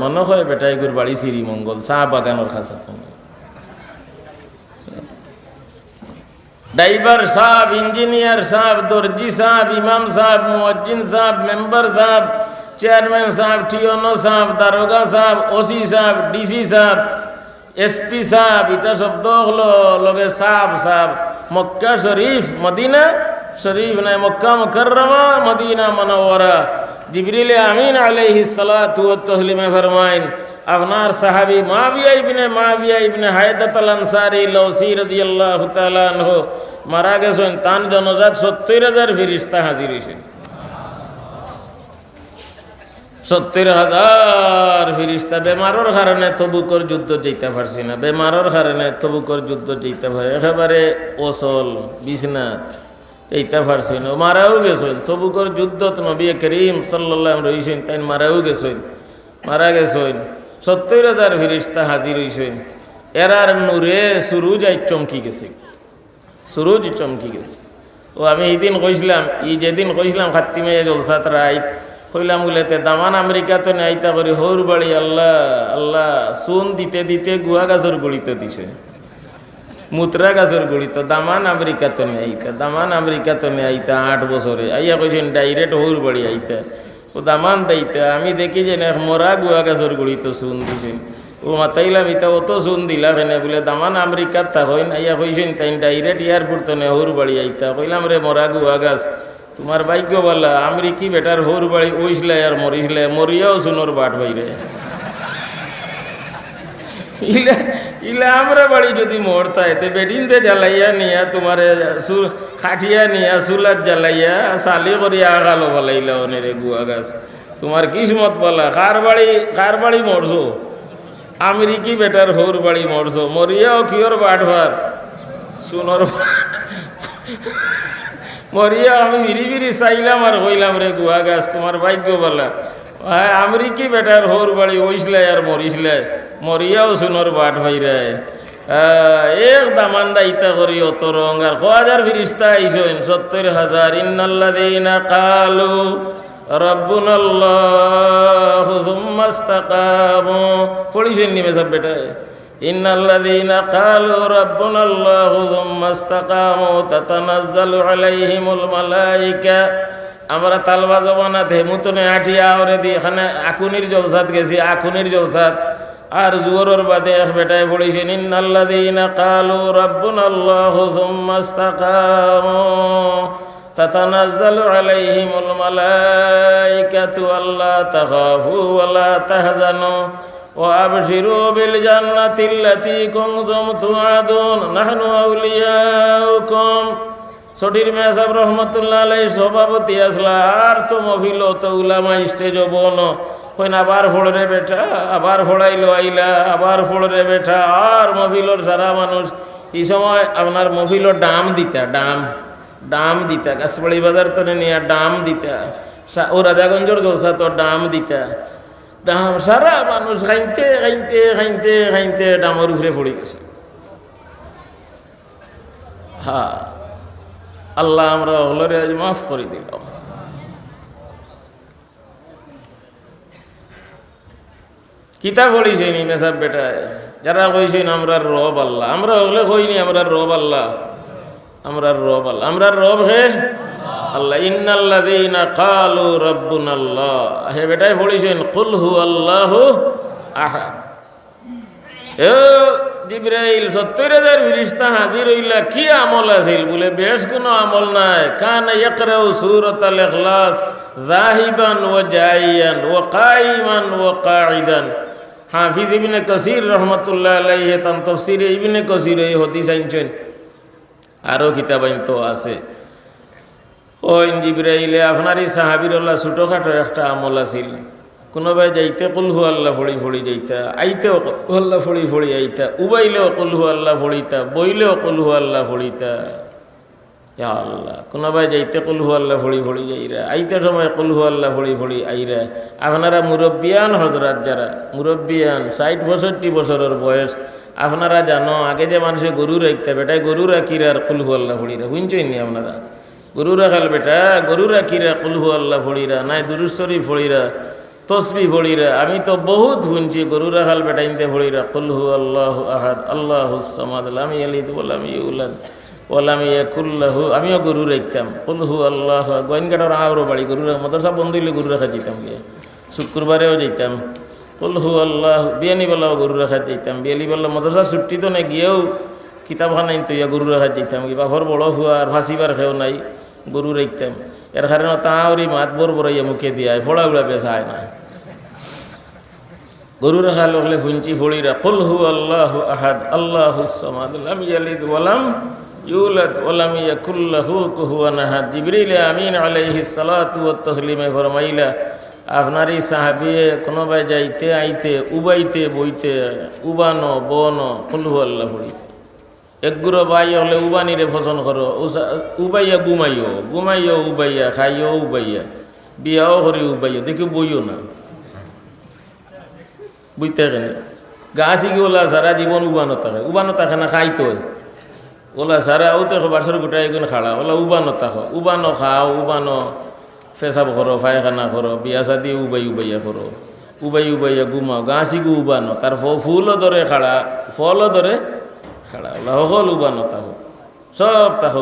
মনে হয় বেটা এগুর বাড়ি শ্রী মঙ্গল চা বাগানোর খাসা ড্রাইভার সাহেব ইঞ্জিনিয়ার সাহেব দর্জি সাহেব ইমাম সাহেব মুয়াজ্জিন সাহেব মেম্বার সাহেব চেয়ারম্যান সাহেব টিওনো সাহেব দারোগা সাহেব ওসি সাহেব ডিসি সাহেব এসপি সাহেব ইটা শব্দ হলো লগে সাহেব মক্কা শরীফ মদিনা শরীফ নাই মক্কা মুকাররমা মদিনা মুনাওয়ারা জিবরিল আমিন আলাইহিস সালাতু ওয়াত তাসলিমে ফরমায়েন আপনার সাহাবী মাবিয়া ইবনে হায়দাতুল আনসারী লৌসি রাদিয়াল্লাহু তাআলা আনহু মারা গেছেন তান জনজাত ৭০,০০০ ফেরেশতা হাজির হইছেন ৭০,০০০ ফেরেশতা বেমারের কারণে তবুকর যুদ্ধ যেতে পারছে না বেমারের কারণে তবুকর যুদ্ধ যেতে পারে একেবারে ওসল বিছনাত এইটা পারছে না মারাও গেছেন তবুকর যুদ্ধত নবী করিম সাল্লাল্লাহু আলাইহি ওয়াসাল্লাম তাই মারা গেছেন ৭০,০০০ ফেরেশতা হাজির হইছেন এরার নূরে সুরুজ চমকি গেছে ও আমি এইদিন কইছিলাম যেদিন কইছিলাম খাত্তিমে জলসাত রাইত কইলাম বলেতে দামান আমেরিকা তো আইতা করি হৌর বাড়ি আল্লাহ চুন দিতে গুয়া গাছর গড়িত দিছে মুত্রা গাছর গড়িত দামান আমেরিকা তো আইতা 8 বছরে আইয়া কইছেন ডাইরেক্ট হৌর বাড়ি আইতা ও দামান দেইতে আমি দেখি যে মরা গুয়া গাছর গড়িত চুন দিছেন ও মাতাইলাম ইতা অত চুন দিলা কেনে বলে দামান আমেরিকাত থাকেন আইয়া কইছেন তাই ডাইরেক্ট এয়ারপোর্ট তো হৌর বাড়ি আইতা কইলাম রে মরা গুয়া গাছ তোমার ভাগ্য বলা আমেরিকি বেটার হৌর বাড়ি ওইসলে আর মরিয়াও শুনোর বাট বাইরে ইলা আমরা বাড়ি যদি মরতা এতে বেডিনতে জ্বালাইয়া নিয়া তোমার খাটিয়া নিয়া চুলাত জ্বালাইয়া চালি করিয়া আগালো বলাইলা অনেরে গুয়া গাছ তোমার কিসমত বলা কার বাড়ি মরছো আমেরিকি বেটার হোর বাড়ি মরছো মরিয়াও কিওর বাটভার সুনর মরিয়া আমি বিড়ি বিড়ি চাইলাম আর হইলাম রে গুয়া গাছ তোমার ভাগ্য বলা হ্যাঁ আমেরিকি বেটার হোর বাড়ি ওইসলাই আর মরিসলাই মরিয়াও সুনর বাট ভাইরায় এক দামান দায়িতা করি অত রং আর 1000 ফিরিস্তা আইসেন 70,000 ইন্নাল্লাযীনা কালু রাব্বুনাল্লাহু সুম্মা ইসতাকামু পড়িছেন নি মেসাব বেটা ইন্নাল্লাযীনা কালু রাব্বুনাল্লাহু সুম্মা ইসতাকামু তাতানাজ্জালু আলাইহিমুল মালায়েকা আমরা তালবা জবানাতে মুতনে আটিয়া ওরে দি এখানে আকুনির জলসাত গেছি আকুনির জলসাত আর জোরের বাদে এক বেটায় পড়েছেন ইন্নাল্লাযীনা কালু রাব্বুনাল্লাহু সুম্মা ইসতাকামু তাতানাজ্জালু আলাইহিমুল মালায়েকাতু আল্লা তাখাফু ওয়া লা তাহজানু ওয়া আবশিরু বিল জান্নাতিল্লাতী কুনতুম তুআদুন নাহনু আউলিয়াউকুম সটির মেসাব রহমতুল্লাহ আলাইহি সভাপতি আসলা আর তো মফিল তো উলামা স্টেজ বন কইন আবার ফোড় রে বেটা আবার ফোড়াইলো আইলা আবার ফোড় রে বেটা আর মফিলর সারা মানুষ এই সময় আপনার মফিলর ডাম দিতা ডাম দিতা গাছবাড়ি বাজার তো নিয়ে ডাম দিতা ও রাজাগঞ্জর জলসা তো ডাম দিতা ডাম সারা মানুষ খাইতে খাইতে খাইতে খাইতে ডামর উপরে পড়ে গেছে হ্যাঁ আল্লাহ আমরা হলরে আজ মাফ করে দিলাম কিতাব পড়িছেন মেসাব বেটায় যারা কইছেন আমরা রব আল্লাহ আমরা হলে কইনি আমরা রব আল্লাহ আমরা রব আল্লাহ আমরা রব হে আল্লাহ ইন্নাল্লাযীনা কালু রাব্বুনাল্লাহ হে বেটায় পড়িছেন কুল হুয়াল্লাহু আহাদ এ জিবরাইল 70,000 ফেরেশতা হাজির হইলা কি আমল আছিল বলে বেশ কোনো আমল নাই কানা ইয়াকরাউ সূরাতুল ইখলাস যাহিবান ওয়া জাইয়ান ওয়া কাইমান ওয়া কাঈদান হাফিজ ইবনে কাসির রাহমাতুল্লাহ আলাইহি তান তাফসীরে ইবনে কাসির এই হাদিস আনছেন আরো কিতাব তো আছে ওই জিবরাইলে আপনারই সাহাবীরুল্লাহ ছোটখাটো একটা আমল আছিল কোনোবাই যাইতে কুল হু আল্লাহ ফড়ি ফড়ি যাইতা আইতেও আল্লাহ ফড়ি ফড়ি আইতা উবাইলেও কুল হু আল্লাহ ফড়িতা বইলেও কুল হু আল্লাহ ফড়িতা ইয়া আল্লাহ কোনোবাই যাইতে কুল হু আল্লাহ ফড়ি ফড়ি যাইরা আইতে সময় কুল হু আল্লাহ ফড়ি ফড়ি আইরা আপনারা মুরব্বিয়ান হযরত যারা মুরব্বিয়ান 60-65 বছরের বয়স আপনারা জানো আগে যে মানুষে গরু রাখতে বেটায় গরু রাখিরা আর কুল হু আল্লাহ ফড়িরা বুঝছেন নি আপনারা গরু রাখাল বেটা গরু রাখিরা কুল হু আল্লাহ ফড়িরা নাই দুরূদ শরীফ ফড়িরা তসবি ফড়িরা আমি তো বহুত শুনছি গরু রাখাল বেটাইনতে ফড়িরা কুল হু আল্লাহু আহাদ আল্লাহুস সামাদ লাম ইয়ালিদ ওয়া লাম ইউলাদ ওয়া লাম ইয়াকুল লাহু আমিও গরু রাখতাম কুল হু আল্লাহু গোয়েনগাটার আওর বাড়ি গরু মাদ্রাসা বন্ধ হইলে গরু রাখা যেতাম গিয়ে শুক্রবারেও যেতাম কুল হু আল্লাহ বিয়ানি বেলাও গরু রাখা যেতাম বিয়ালি বেলা মাদ্রাসা ছুটি তো না গিয়েও কিতাবখানা তো ইয়া গরু রাখা যেতাম কি বাফর বড় হুয়া আর ফাঁসিবার খেয়েও নাই গরু রাখতাম এর কারণে তাওরি মাত বড় বড় ইয়া মুখে দিয়ে ফোড়া উড়া বেসায় না গরু রাখা লোকলে ফুঞ্চি ফড়িরা কুল হু আল্লাহু আহাদ আল্লাহুস সামাদ লাম ইয়ালিদ ওয়া লাম ইউলাদ ওয়া লাম ইয়াকুল লাহু কুফুয়ান আহাদ জিবরিল আমিন আলাইহিস সালাতু ওয়াত তাসলিমে ফরমাইলা আপনারই সাহাবী কোনোবাই যাইতে আইতে উবাইতে বইতে উবানো বনো কুল হু আল্লাহ ফড়িতে একগুরো বাই হলে উবানিরে পছন্দ করো উবাইয়া ঘুমাইও উবাইয়া খাইও উবাইয়া বিয়াও করি উবাইয়া দেখি বইও না বুঝতে গেলে গাছি কি ওলা সারা জীবন উবানো থাকে না খাইতো ওলা সারা ও তো বারসর গোটাই গুণ খাড়া ওলা উবানো থাকো উবানো খাও উবানো পেশাব করো পায়খানা করো বিয়া সাদি উবাইয়া করো উবাইয়া ঘুমাও গাছি গু উবানো তার ফুলও ধরে খাড়া ফলও ধরে খাড়া ওলা সকল উবানো থাকো সব থাকো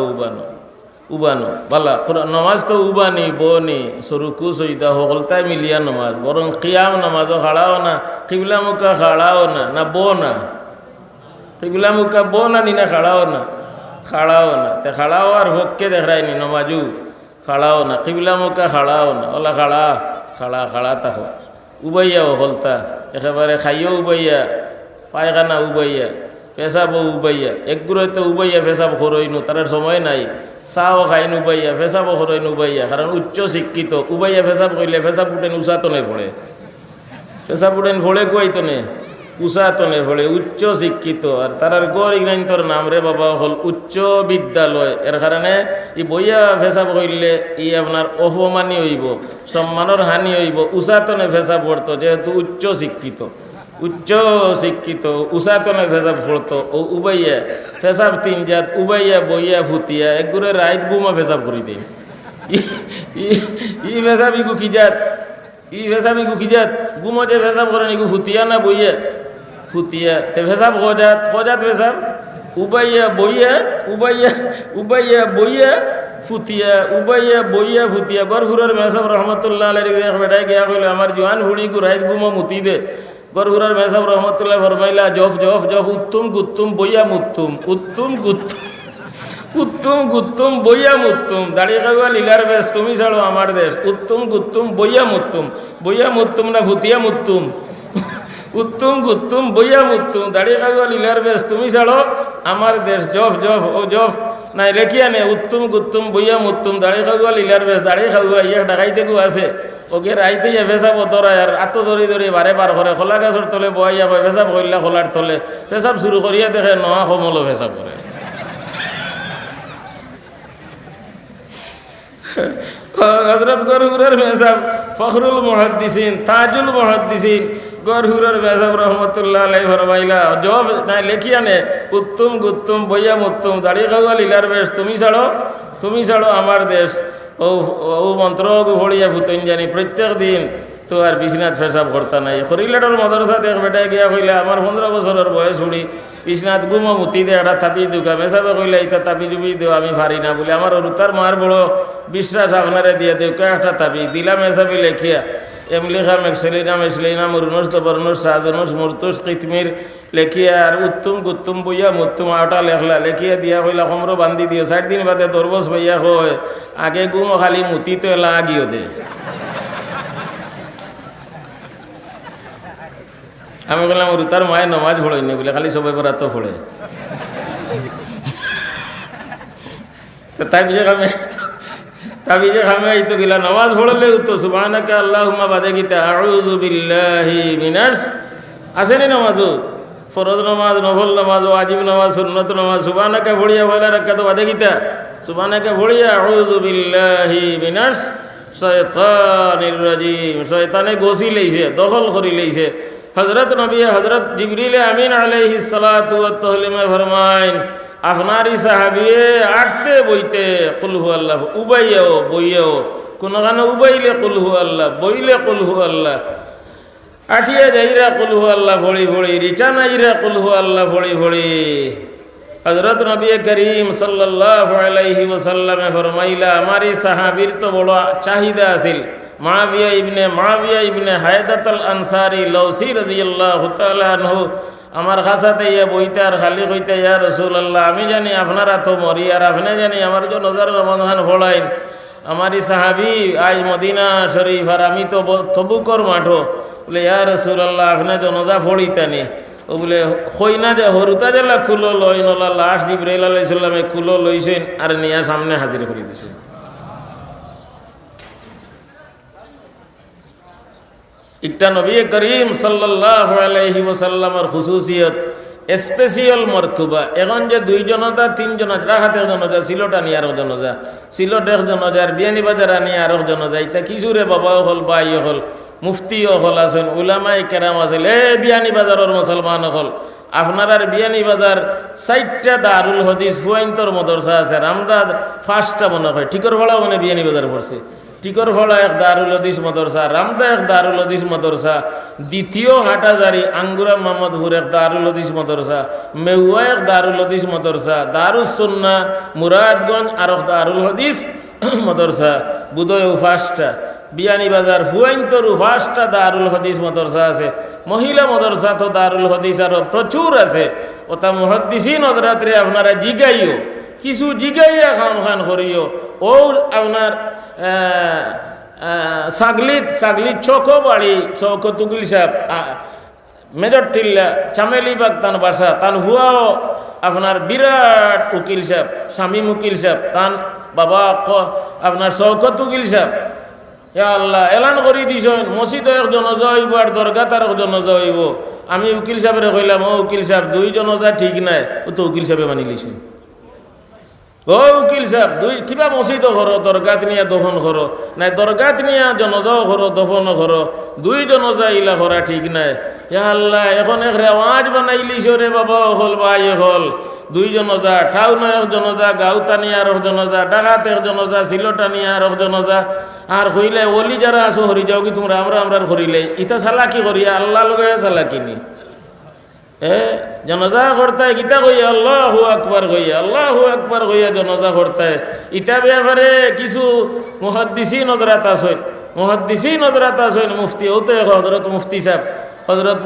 উবানো বালা নমাজ তো উবানি বনি সরুকু সইদা সকলতাই মিলিয়া নমাজ বরং কিয়াম নমাজও খাড়াও না কিবলা মুখা খাড়াও না বো না কিবলা মুখা বো না নি না খাড়াও না তে খাড়াও আর ভোগকে দেখায়নি নমাজু খাড়াও না কিবলা মুখা খাড়াও না ওলা খাড়া থাকো উবাইয়া সকলতা একেবারে খাইও উবাইয়া পায়খানা উবাইয়া পেশাবও উবাইয়া একগুলো তো উবাইয়া পেশাব করইনো তার সময় নাই চাও খাইন উবাইয়া ফেসাবও করেন উবাইয়া, কারণ উচ্চ শিক্ষিত। উবাইয়া ফেসাব কইলে ফেসাব উঠেন উষাতনে পড়ে, ফেসাব উঠেন ভোলে কুয়াইতনে উষাতনে ভোলে, উচ্চ শিক্ষিত। আর তারার গড় ইগ্রান্তর নাম রে বাবা হল উচ্চ বিদ্যালয়। এর কারণে ই বইয়া ফেসাব কইলে ই আপনার অপমানী হইব, সম্মানের হানি হইব। উষাতনে ফেসাব পড়তো যেহেতু উচ্চ শিক্ষিত, উচ্চ শিক্ষিত উষাতনে ফেসাব পড়তো। ও উবাইয়া ফেসাব তিন জাত, উবাইয়া বইয়া ফুতিয়া একগুড়ে রাইত গুমা ফেসাব করি দিন। ই ফেসাব ইগু কি জাত, ই ফেসাব ইগু কি জাত? গুমো যে ফেসাব করেন ইগু ফুতিয়া না বইয়া? ফুতিয়া। তে ফেসাব খজাত, খজাত ফেসাব উবাইয়া বইয়া, উবাইয়া উবাইয়া বইয়া ফুতিয়া, উবাইয়া বইয়া ফুতিয়া। গরফুরের মেসাব রহমতুল্লাহ আলাইহি বেটাই গিয়া কইল আমার জোয়ান হুড়ি গু রাইত গুমো মুতি দে। গরফুরের মেসাব রহমতুল্লাহ ফরমাইলা জফ জফ জফ উত্তুম গুত্তুম বইয়া মুত্তুম, উত্তুম গুত্তুম উত্তুম গুত্তুম বইয়া মুত্তুম। দাড়ি কাগুয়া লীলার বেশ তুমি ছাড়ো আমার দেশ। উত্তুম গুত্তুম বইয়া মুত্তুম, বইয়া মুত্তুম না ফুতিয়া মুত্তুম? উত্তুম গুত্তুম বইয়া মুত্তুম। দাড়ি কাগুয়া লীলার বেশ তুমি ছাড়ো আমার দেশ। জফ জফ ও জফ নাই লেখিয়া নে উত্তুম গুত্তুম বইয়া মুত্তুম। দাড়ি খাগুয়া লীলার বেশ, দাড়ি খাগুয়া ইয়া ডাকাইতে গু আছে ওকে রাইতে ফেসাব ধরায় আর আত্ম ধরি ধরি বারে বার করে খোলা গাছর তলে বয়াইয়া ফেসাব করিলা খোলার তলে ফেসাব শুরু করিয়া দেখে নোয়া কমল ফেসাব করে। হযরত গরহুরের মেসাব ফখরুল মুহাদ্দিসিন তাজুল মুহাদ্দিসিন গরহুরের মেসাব রহমতুল্লাহ আলাইহি ফরমাইলা জব নাই লেখিয়া নে উত্তম গুত্তম বইয়া মুত্তম। দাড়ি খাওয়া লীলার বেশ তুমি ছাড়ো আমার দেশ। ও মন্ত্র ভরিয়া ফুতন জানি প্রত্যেক দিন তো আর বিছনাথ ফেসাব করতা নাই। খরিলাটোর মাদ্রাসা দেখ বেটাই গিয়া কইলা আমার 15 বছরের বয়স উড়ি বিছনাথ গুমো মুতি দে একটা তাপি দুকা। মেসাবে কইলা ইতা তাপি জুবি দেও আমি পারি না বলে। আমার রুতার মার বড় বিশ্বাস আপনারে দিয়ে দেও একটা তাপি দিলাম। মেসাবি লেখিয়া এমলিখাম এক্সেলিনাম এসলিনাম উরনুস তবরনুস সাজনুস মুরতুস কিতমির লেখিয়া আর উত্তম গুত্তুম বইয়া মুত্তুম আটা লেখলা। লেখিয়া দিয়া কইলা কমরো বান্ধি দিও। 60 দিন বাদে দরবস বইয়া কয় আগে গুমো খালি মুতি তো এলা আগিও দে। আমি বললাম রুতার মায়ের নমাজ পড়ই নি বলে খালি সবাই বরাত পড়ে। তো তাবিজে খামে আইতো গিলা নমাজ পড়লে তো সুবহানাকা আল্লাহুম্মা বাদে গিতা আউযু বিল্লাহি মিনাশ আসেনি নামাজও ফরজ নামাজ নফল নামাজ ওয়াজিব নামাজ সুন্নত নামাজ সুবহানাকা পড়িয়া পয়লা রাকাত বাদে গিতা সুবহানাকা পড়িয়া আউযু বিল্লাহি মিনাশ শাইতানির রাজিম। শয়তানে গসি লইছে, দখল করি লইছে। হযরত নবী হযরত জিবরিল আমিন আলাইহিস সালাতু ওয়াত তাসলিমে ফরমাইন আপনারই সাহাবিয়ে আটতে বইতে কুল হু আল্লাহ উবাইয়াও বইয়াও কোনখানে উবাইলে কুল হু আল্লাহ বইলে কুল হু আল্লাহ আঠিয়া যাইরা কুল হু আল্লাহ ফড়ি ফড়ি রিটার্ন আইরা কুল হু আল্লাহ ফড়ি ফড়ি। হযরত নবী করিম সাল্লাল্লাহু আলাইহি ওয়াসাল্লামে ফরমাইলা আমারই সাহাবীর তো বড় চাহিদা আছিল। মুআবিয়া ইবনে হায়দাতুল আনসারী লৌসি রাদিয়াল্লাহু তাআলা আনহু আমার কাছাতে ইয়া বইতে আর খালি কইতে ইয়া রাসূলুল্লাহ আমি জানি আপনারা তো মরি আর আপনি জানি আমার জন্য রমজান ফড়াইন। আমারই সাহাবী আজ মদিনা শরীফ আর আমি তো তবুকর মাঠো বলে ইয়া রাসূলুল্লাহ আপনি জনজা ফড়িতানি। ও বলে কই না যে হরুতা জেলা কুলো লই নলা লাশ জিবরাইল আলাইহিস সালামে কুলো লইছেন আর নিয়া সামনে হাজির করে দিছেন। একটা নবী করিম সাল্লাল্লাহু আলাইহি ওয়াসাল্লামের খুসুসিয়ত স্পেশাল মর্তবা। এখন যে 2 জনতা 3 জনতা রাখাতে জনতা সিলট আনি আর জনতা সিলট এক জনতা আর বিয়ানীবাজার আনি আর জনতা ইতা কিছুরে বাবাও হল ভাই হল মুফতিও হল আছেন উলামায়ে কেরাম আছে। বিয়ানীবাজারের মুসলমান হল আপনার আর বিয়ানীবাজার 4টা দারুল হাদিস ফুয়াইন্তর মাদ্রাসা আছে। রামদাদ 5টা মনে হয় ঠিকর ভাড়াও মানে বিয়ানীবাজার পড়ছে। টিকর ফলা এক দারুল হাদিস মাদ্রাসা, রামদা এক দারুল হাদিস মাদ্রাসা, দ্বিতীয় হাটাজারি আঙ্গুরা মোহাম্মদপুর এক দারুল হাদিস মাদ্রাসা, মেহুয়া এক দারুল হাদিস মাদ্রাসা, দারুস সুন্নাহ মুরাদগঞ্জ আর এক দারুল হাদিস মাদ্রাসা। বুধয় 5টা বিয়ানীবাজার ফুয়াইন্তর 5টা দারুল হাদিস মাদ্রাসা আছে। মহিলা মাদ্রাসা তো দারুল হাদিস আরো প্রচুর আছে। ওটা মুহাদ্দিসিন হযরতরে আপনারা জিগাইও কিছু জিগাইয়া খান করিও। ও আপনার সাগলিত চৌকো বাড়ি শওকত উকিল সাহেব মেজর টিল্লা চামেলি বাগ তান বাসা, তান হুয়াও আপনার বিরাট উকিল সাহেব, শামীম উকিল সাহেব, তান বাবা আপনার শওকত উকিল সাহেব। ইয়া আল্লাহ, এলান করে দিছেন মসজিদে একজন যাইব আর দরগাত আর একজন যাইব। আমি উকিল সাহেবের কইলাম, ও উকিল সাহেব দুইজন যা ঠিক নাই, ও তো উকিল সাহেবে মানি লিছেন। ও উকিল সাহেব কিবা মসজিদও করো, দরগাত নিয়ে দফন করো, নাই দরগাত নিয়ে জনজাও করো, দফনও করো, দুই জনজা ইলা করা ঠিক নাই। ইয়া আল্লাহ, এখন এক রেওয়াজ বানাইলিছ রে বাবা হল ভাই হল, দুই জনজা টাউন এক জনজা, গাউতানি আর এক জনজা, ডাকাত এক জনজা, সিলটানি আর এক জনজা। আর কইলে ওলি যারা আছো হরি যাও কি তোমরা আমরা করিলে ইটা চালাকি করিয়া আল্লাহ লগে চালাকি নি। জনজা করতায় গীতা কইয়া আল্লাহু আকবার কইয়া, আল্লাহু আকবার কইয়া জনজা করতায়। ইটা ব্যাপারে কিছু মুহাদ্দিসিন হযরত আছেন, মুহাদ্দিসিন হযরত আছেন, মুফতি ওতে হযরত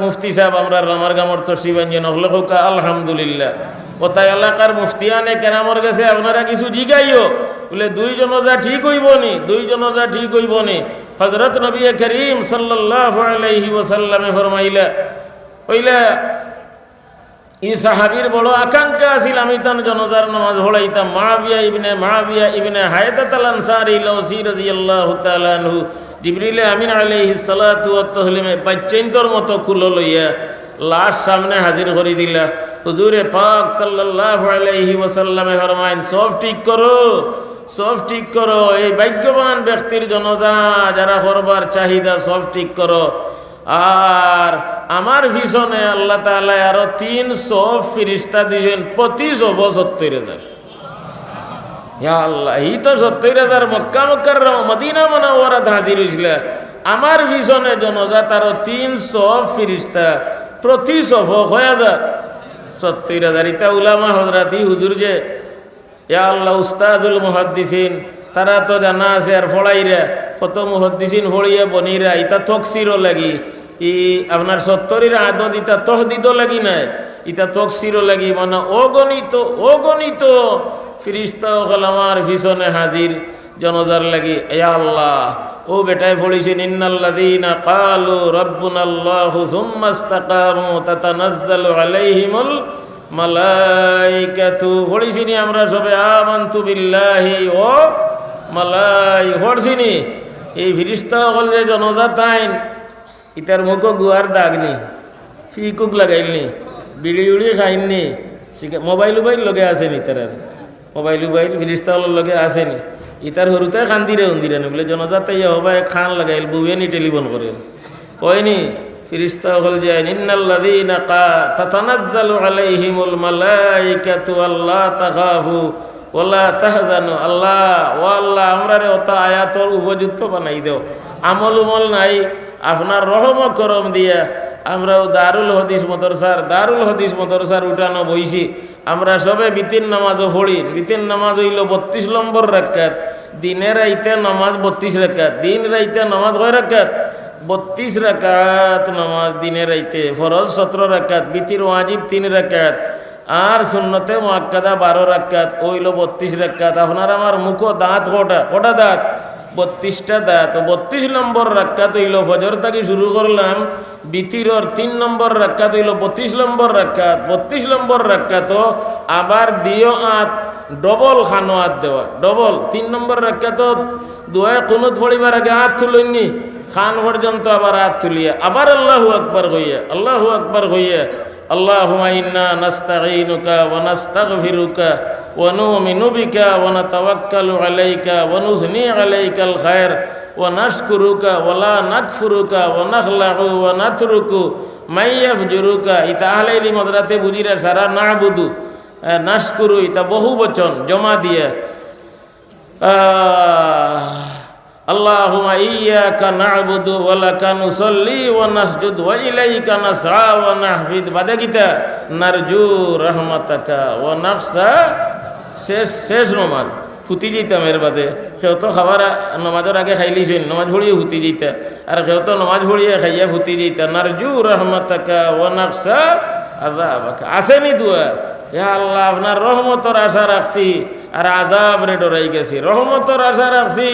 মুফতি সাহেব আমরা আমার গামর তশরিফাঞ্জন হলে হোকা আলহামদুলিল্লাহ। কোথায় এলাকার মুফতিয়ানে কেরামর গেছে আপনারা কিছু জিগাইও বলে দুই জনজা ঠিক হইব নি, দুই জনজা ঠিক হইব নি। হযরত নবী করিম সাল্লাল্লাহু আলাইহি ওয়াসাল্লামে ফরমাইলা, কইলা ই সাহাবীর বড় আকাঙ্ক্ষা আছিল আমি তান জনজার নামাজ পড়াইতাম। মুআবিয়া ইবনে হায়দাত আল আনসারী লাউসী রাদিয়াল্লাহু তাআলা আনহু জিবরিল আমিন আলাইহিস সালাতু ওয়াত তাসলিমে বাচ্চাইন্তর মতো কুলো লইয়া লাশ সামনে হাজির করে দিলা। হুজুরে পাক সাল্লাল্লাহু আলাইহি ওয়াসাল্লামে ফরমাইন, সব ঠিক করো, সব ঠিক করো, এই ভাগ্যবান ব্যক্তির জনজা যারা করবার চাহিদা সব ঠিক করো। আর আমার পিছনে আল্লাহ তাআলা আরো 300 ফেরেশতা দিয়েছেন, প্রতি 70,000। ইয়া আল্লাহ, এই তো 70,000 মক্কা মুকাররমা মদিনা মুনাওয়ারাত হাজির হইছিল। আমার পিছনে জনজা তার 300 ফেরেশতা, প্রতি 1000 70,000। ইতা উলামা হযরত হুজুর যে ইয়া আল্লাহ উস্তাদুল মুহাদ্দিসিন তারা তো জানা আছে আর ফড়াইরা কত মুহাদ্দিসিন ফড়িয়া বনিরা ইতা তকসিরও লাগি, ই আপনার 70-এর আদত ইতা তহদিদও লাগি নাই, ইতা তকসিরও লাগি, মানে অগণিত ফেরেশতা হল আমার পিছনে হাজির জনজার লাগি। ইয়া আল্লাহ, ও বেটায় পড়িছেন ইন্নাল্লাযীনা ক্বালু রাব্বুনাল্লাহু সুম্মা ইসতাকামু তাতানাজ্জালু আলাইহিমুল মালাইকাতু। পড়িছিনি আমরা সবে আমানতু বিল্লাহি ও পড়ছিনি। এই ফেরেশতা হল যে জনজা তাইন ইতার মুখ গুয়ার দাগনি, ফিকুক লাগাইলনি, বিড়ি উড়ি খাইননি, মোবাইল লগে আসেনি, তার মোবাইল ফেরেশতা হল লগে আসেনি। ইতার হরুতে খান্দিরে উন্দিরে বলে জনজাতে হবাই খান লাগাইল বুয়েনি টেলিফোন করে কয়নি। ফেরেশতা হল যে ইন্নাল্লাযীনা তাতানাজ্জালু আলাইহিমুল মালাইকাতু আল্লা তাখাফু ওয়ালা তাহজানু। আল্লাহ ও আল্লাহ, আমরারে ওটা আয়াতর উপযুক্ত বানাই দেও, আমল উমল নাই, আপনার রহম করম দিয়া আমরাও দারুল হদিস মদরসার উঠানো বইছি। আমরা সবে বিতির নামাজও পড়ি। বিতির নামাজ হইল 32 নম্বর রাকাত, দিনের রাইতে নামাজ 32 রাকাত, দিন রাইতে নামাজ কয় রাকাত? 32 রাকাত নামাজ দিনের রাইতে। ফরজ 17 রাকাত, বিতির ওয়াজিব 3 রাকাত, আর সুন্নতে মুআক্কাদা 12 রাকাত, হইল 32 রাকাত। আপনার আমার মুখো দাঁত কটা দাঁত? 32টা দাঁত। 32 নম্বর রাকাত হইল ফজর থেকে শুরু করলাম, বিতিরর 3 নম্বর রাকাত হইল 32 নম্বর রাকাত। 32 নম্বর রাকাত আবার দিও আত, ডবল খানো আত দেওয়া, ডবল। 3 নম্বর রাকাত দোয়া কুনুত পড়িবার আগে হাত তুলইনি, খান পর্যন্ত আবার হাত তুলিয়া আবার আল্লাহু আকবার হইয়া আল্লাহুম্মা ইন্না নাস্তাঈনুকা ওয়া নাস্তাগফিরুকা ওয়া নু'মিনু বিকা ওয়া নাতাওয়াক্কালু আলাইকা ওয়া নুসনি আলাইকাল খায়র ওয়া নাশকুরুকা ওয়া লা নাকফুরুকা ওয়া নাখলাউ ওয়া নাতরুকু মাইয়াফজুরুকা। ইতা আহলে ইলম হযরতে বুজিরা সারা নাবুদু নাশকুরু ইতা বহু বচন জমা দিয়ে আল্লাহুম্মা ইয়্যাকা না'বুদু ওয়া লাকা নুসাল্লি ওয়া নাসজুদু ওয়া ইলাইকা নাসআ ওয়া নাহফিদ। বাদে গীতা নারজু রাহমাতাকা ওয়া নাখশা। শেষ নমাজ ফুটি যেতাম। এর বাদে কেউ তো খাবার নমাজের আগে খাইলিছেন, নমাজ ভরিয়ে ফুটি যেতা, আর কেউ তো নমাজ ভরিয়ে খাইয়া ফুটি যেতা। নারজু রাহমাতাকা ওয়া নাখশা আযাবাকা। আসেনি দুয়া, ইয়া আল্লাহ আপনার রহমতর আশা রাখছি আর আযাব রে ডরাই গেছি, রহমতর আশা রাখছি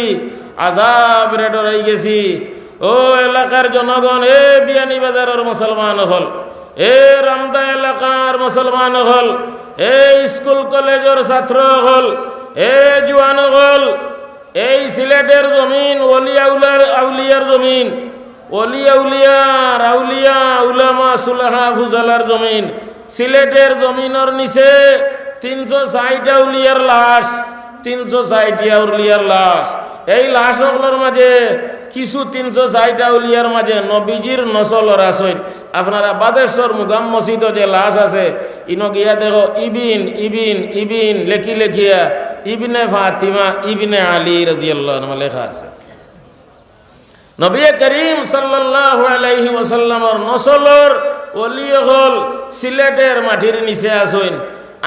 আযাব রে ডরাই গেছি। ও এলাকার জনগণ, এ বিয়ানীবাজারের মুসলমান হল, এ রামদা এলাকার মুসলমান হল, এ স্কুল কলেজের ছাত্র হল, এ জুয়ান হল, এই সিলেটের জমিন আউলিয়ার জমিন, আউলিয়া উলামা সুলাহা ফুজালার জমিন। সিলেটের জমিনের নিচে 360 আউলিয়ার লাশ, 360 আউলিয়ার লাশ। এই লাশগুলোর মাঝে কিছু 360 আউলিয়ার মাঝে নবীজির নসলর আসেন। আপনারা বাদেশ্বর মুগাম মসজিদ যে লাশ আছে, ইনো গিয়া দেখো ইবিন ইবিন ইবিন লেখিয়া ইবনে ফাতিমা ইবনে আলী রাদিয়াল্লাহু আনহু লেখা আছে। নবী করিম সাল্লাল্লাহু আলাইহি ওয়াসাল্লামের নসলর ওলি হল সিলেটের মাটির নিচে আসেন।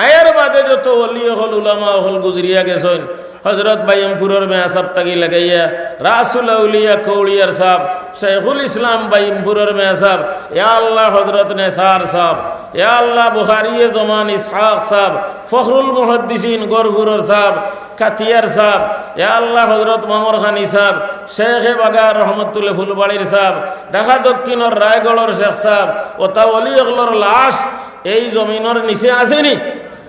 আয়ের বাদে যত ওলি হল উলামা হল গুজরিয়া গেছেন। হজরত বাইমপুরের মেয়া সাহ তাকি লাগাইয়া রাসুল আউলিয়া কৌড়িয়ার সাহ, শেখুল ইসলাম বাইমপুরের মেয়া সাহ, ইয়া আল্লাহ হজরত নেসার সাহ, ইয়া আল্লাহ বুখারিয়ে জমান ইসহাক সাহ, ফখরুল মুহাদ্দিসিন গরপুরের সাহ, কাতিয়ার সাহ, ইয়া আল্লাহ হজরত মামর খানি সাহ, শেখে বাগার রহমতুল্লাহ ফুলবাড়ির সাহ, ঢাকা দক্ষিণের রায়গড়ের শেখ সাহ, ওতা অলিগুলোর লাশ এই জমিনের নিচে আসেনি।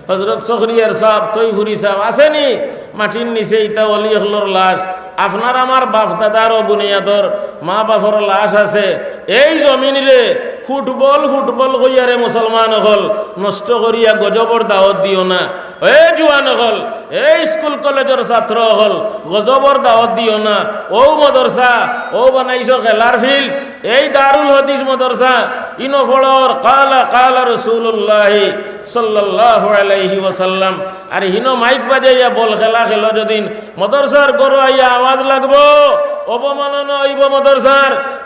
হজরত সখরিয়ার সাহ, তৈফুরি সাহ আসেনি মাটির নিচে ইতা অলিগুলোর লাশ। আপনার আমার বাপ দাদার ও বুনিয়াদর মা বাপর লাশ আছে এই জমিনরে। ফুটবল কইয়ারে মুসলমান হল নষ্ট করিয়া গজবর দাওয়াত দিও না। এ জুয়ান হল, এই স্কুল কলেজের ছাত্র হল গজবর দাওয়াত দিও না। ও মদরসা ও বানাইছো খেলার ফিল্ড, এই দারুল হদিস মদরসা ইনো ফলর কালা রাসূলুল্লাহ সাল্লাল্লাহু আলাইহি ওয়াসাল্লাম। আর হিনো মাইক বাজাইয়া বল খেলা খেলো যদিন মদরসার গরু আইয়া আওয়াজ লাগবো, অবমাননা হইব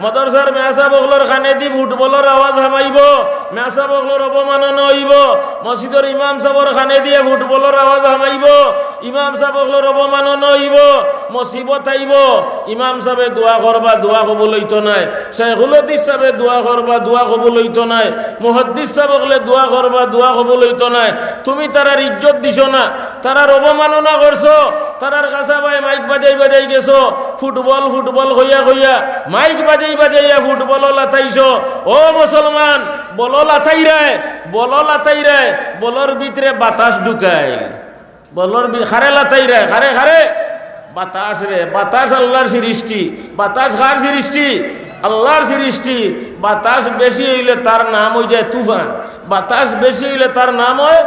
মদরসার মেসা বগলর খানে দি ফুটবলের আওয়াজ হামাইব, মেসা বগলর অবমাননা হইব। মসজিদের ইমাম সাহেবর খানে দিয়ে ফুটবলের আওয়াজ হামাইব, ইমাম সাহেব বগলর অবমাননা হইব, মুসিবত আইব। ইমাম সাহেবে দোয়া করবা, দোয়া কবুল হইতো নাই। শেখুল হাদিস সাহেবে দোয়া করবা, দোয়া কবুল হইতো নাই। মুহাদ্দিস সাহেব বগলে দোয়া করবা, দোয়া কবুল হইতো নাই। তুমি তারার ইজ্জত দিছো না, তারার অবমাননা করছো, তারার কাছা ভাই মাইক বাজাই গেছো। ফুটবল হইয়া মাইক বাজাইয়া ফুটবল লাথাইছো। ও মুসলমান, বল লাথাই রে বলর ভিতরে বাতাস ঢুকাইল, বলর খারে লাথাই রে খারে বাতাস রে। বাতাস আল্লাহর সৃষ্টি, বাতাস কার সৃষ্টি? আল্লাহর সৃষ্টি। বাতাস বেশি হইলে তার নাম হয়ে যায় তুফান, বাতাস বেশি হইলে তার নাম হয়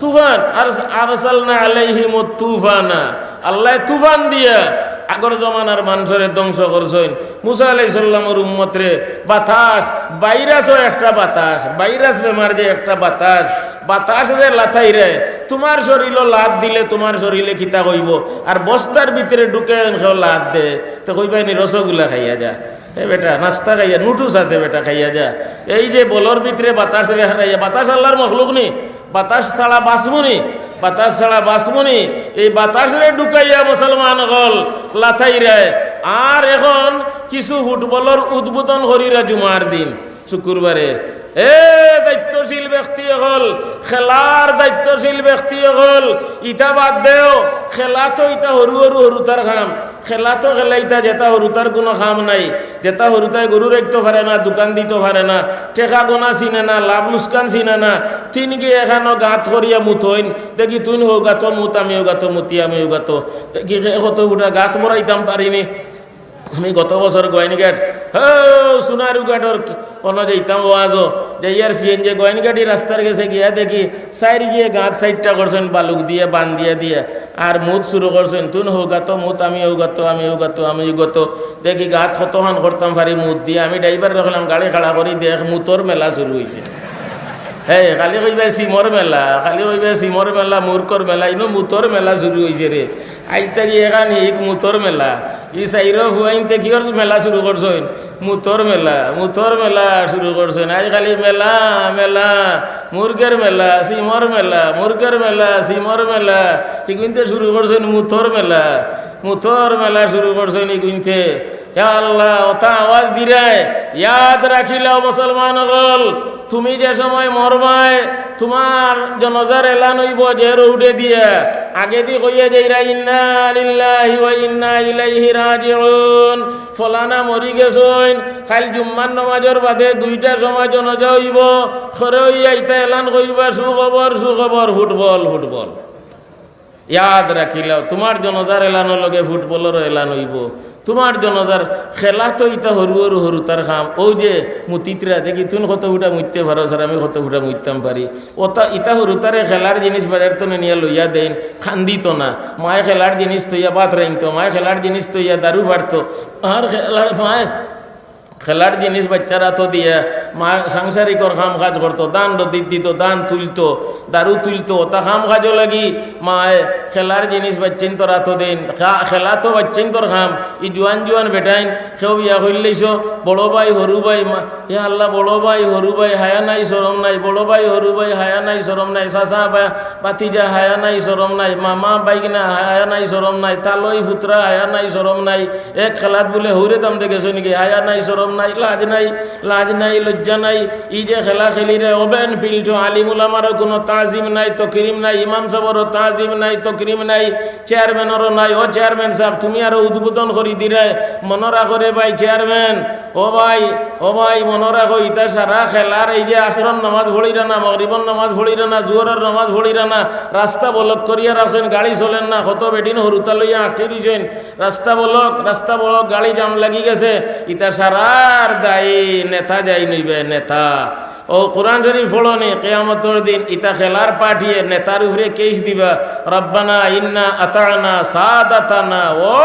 তুফান। আর আরসালনা আলাইহিমুত তুফানা, আল্লাহ তুফান দিয়া আগর জমানার মানুষের ধ্বংস করছেন। মুসা আলাইহিস সালামের উম্মতরে বাতাস, ভাইরাসও একটা বাতাস, ভাইরাস বেমার যে একটা বাতাস রে লাথাই রে। তোমার শরীরও লাত দিলে তোমার শরীরে কিতা কইব, আর বস্তার ভিতরে ঢুকে লাত দে তো কইবাই নি রসগোল্লা খাইয়া যা, এ বেটা নাস্তা খাইয়া, নুটুস আছে বেটা খাইয়া যা। এই যে বলর ভিতরে বাতাস রে হারাইয়া, বাতাস আল্লাহর মখলুক নি, বাতাস ছাড়া বাঁচবনি, বাতাস ছাড়া বাঁচবনি। এই বাতাস রে ঢুকাইয়া মুসলমান হল লাথাই রে। আর এখন কিছু ফুটবলের উদ্বোধন করিরা জুমার দিন শুক্রবারে। এ দায়িত্বশীল ব্যক্তি হল, খেলার দায়িত্বশীল ব্যক্তি হল, ইটা বাদ দেও। খেলা তো ইটা হরু তার খাম, খেলা তো খেলা ইটা যেটা হরু তার কোনো খাম নাই। যেটা হরু তাই গরু রাখতে পারে না, দোকান দিতে পারে না, টেকা গোনা চিনে না, লাভ লুস্কান চিনে না। তিন গিয়ে এখানো গাঁত করিয়া মুথইন, দেখি তুই হোক গাত মুত, আমিও গাত মুতি, আমিও গাত দেখি কত গোটা গাঁত মরাইতাম পারিনি। আমি গত বছর গোয়াইনঘাট সোনারু ঘাটর কোনো যেতাম ওয়াজও যে ইয়ার সিএন যে গোয়াইনঘাটি রাস্তার গেছে গিয়া দেখি সাইড গিয়ে গাঁত সাইডটা করছেন বালুক দিয়ে বান দিয়ে আর মুত শুরু করছেন। তুন হোক গাতো মুত, আমিও গাতো, আমিও গাতো দেখি গাঁত কতক্ষণ করতাম পারি মুত দিয়ে। আমি ড্রাইভার রাখলাম, গাড়ি খাড়া করি, দেখ মুতর মেলা শুরু হয়েছে। হ্যাঁ, খালি কইবা সিমর মেলা, খালি কইবা সিমর মেলা, মূর্খর মেলা, ইনো মুতর মেলা শুরু হয়েছে রে। আইতে গিয়ে এখান হিক মুতর মেলা, ই সাইর হুয়াইনতে কিহর মেলা শুরু করছেন? মুতর মেলা শুরু করছেন। আজ খালি মেলা মুরগের মেলা, সিমর মেলা, মুরগের মেলা, সিমর মেলা, ইগুনতে শুরু করছেন মুতর মেলা শুরু করছেন ইগুনতে। হে আল্লাহ, ওটা আওয়াজ দিরায় ইয়াদ রাখিলাও মুসলমান হল। তুমি যে সময় মরবায় তোমার জনজার এলান হইব যে রৌডে দিয়া, আগে দি কইয়া যাইরা ইন্না লিল্লাহি ওয়া ইন্না ইলাইহি রাজিউন। ফলানা মরি গেছইন কাল জুম্মার নমাজের বাদে 2টার সময় জনাজা হইব খরে হইয়া ইতা এলান কইবা সুখবর সুখবর ফুটবল ফুটবল ইয়াদ রাখিলাও তোমার জনজার এলানোর লগে ফুটবলেরও এলান হইব তোমার জনজার খেলা তো ইতা হরু হরু হরু তার খাম ও যে মুতিতরা দেখি তুন কত ফুটা মুইতে পারো স্যার আমি কত ফুটা মুইতাম পারি ওটা ইতা হরু তারে খেলার জিনিস বাজার তো নিয়ে লইয়া দেন খান্দিত না মায়ে খেলার জিনিস তৈয়া বাত রাইতো মায়ে খেলার জিনিস তৈয়া দারু ফাড়তো আর খেলার মায়ে খেলার জিনিস বাচ্চারা তো দিয়ে মা সাংসারিকর কাম কাজ করতো দান দিত দান তুলতো দারু তুলতো তা কাম কাজও লাগি মায়ে খেলার জিনিস বাচ্চেন তো রাতো দেন খেলা তো বাচ্চেন তোর খাম ই জোয়ান জোয়ান বেটাইন কেউ বিয়া করলেইছ বড় ভাই হরু ভাই হে আল্লাহ বড় ভাই হরু ভাই হায়া নাই সরম নাই বড় ভাই হরু ভাই হায়া নাই সরম নাই চাচা বাতিজা হায়া নাই সরম নাই মামা বাইকনা হায়া নাই সরম নাই তালই ফুতরা হায়া নাই সরম নাই এক খেলাত বলে হৌরে দাম দেখেছো নাকি হায়া নাই সরম নাই লাজ নাই লজ্জা নাই ই যে খেলা খেলি রে ওবেন পিল্টো আলিমুল আমারও কোনো তাজিম নাই তকরিম নাই ইমাম সাহেবেরও তাজিম নাই তকরিম নাই চেয়ারম্যানেরও নাই ও চেয়ারম্যান সাহেব তুমি আরো উদ্বোধন করি দিরে মনে রাখো রে ভাই চেয়ারম্যান ও ভাই মনে রাখো ইতা সারা খেলার এই যে আসরন নামাজ ভরিরা না মগরিবন নামাজ ভরিরা না জোহরের নামাজ ভরিরা না রাস্তা বলক করিয়া রাখছেন গাড়ি চলেন না কত বেদিন হরুতা লইয়া আঁকতে দিয়েছেন রাস্তা বলক গাড়ি জাম লাগি গেছে ইতা সারার দায়ী নেতা যাই নইবে নেতা ও কোরআন শরীফ ফলনে কিয়ামতের দিন ইতা খেলার পাঠিয়ে নেতার উপরে কেস দিবা রব্বানা ইন্না আতানা সাদাতানা ও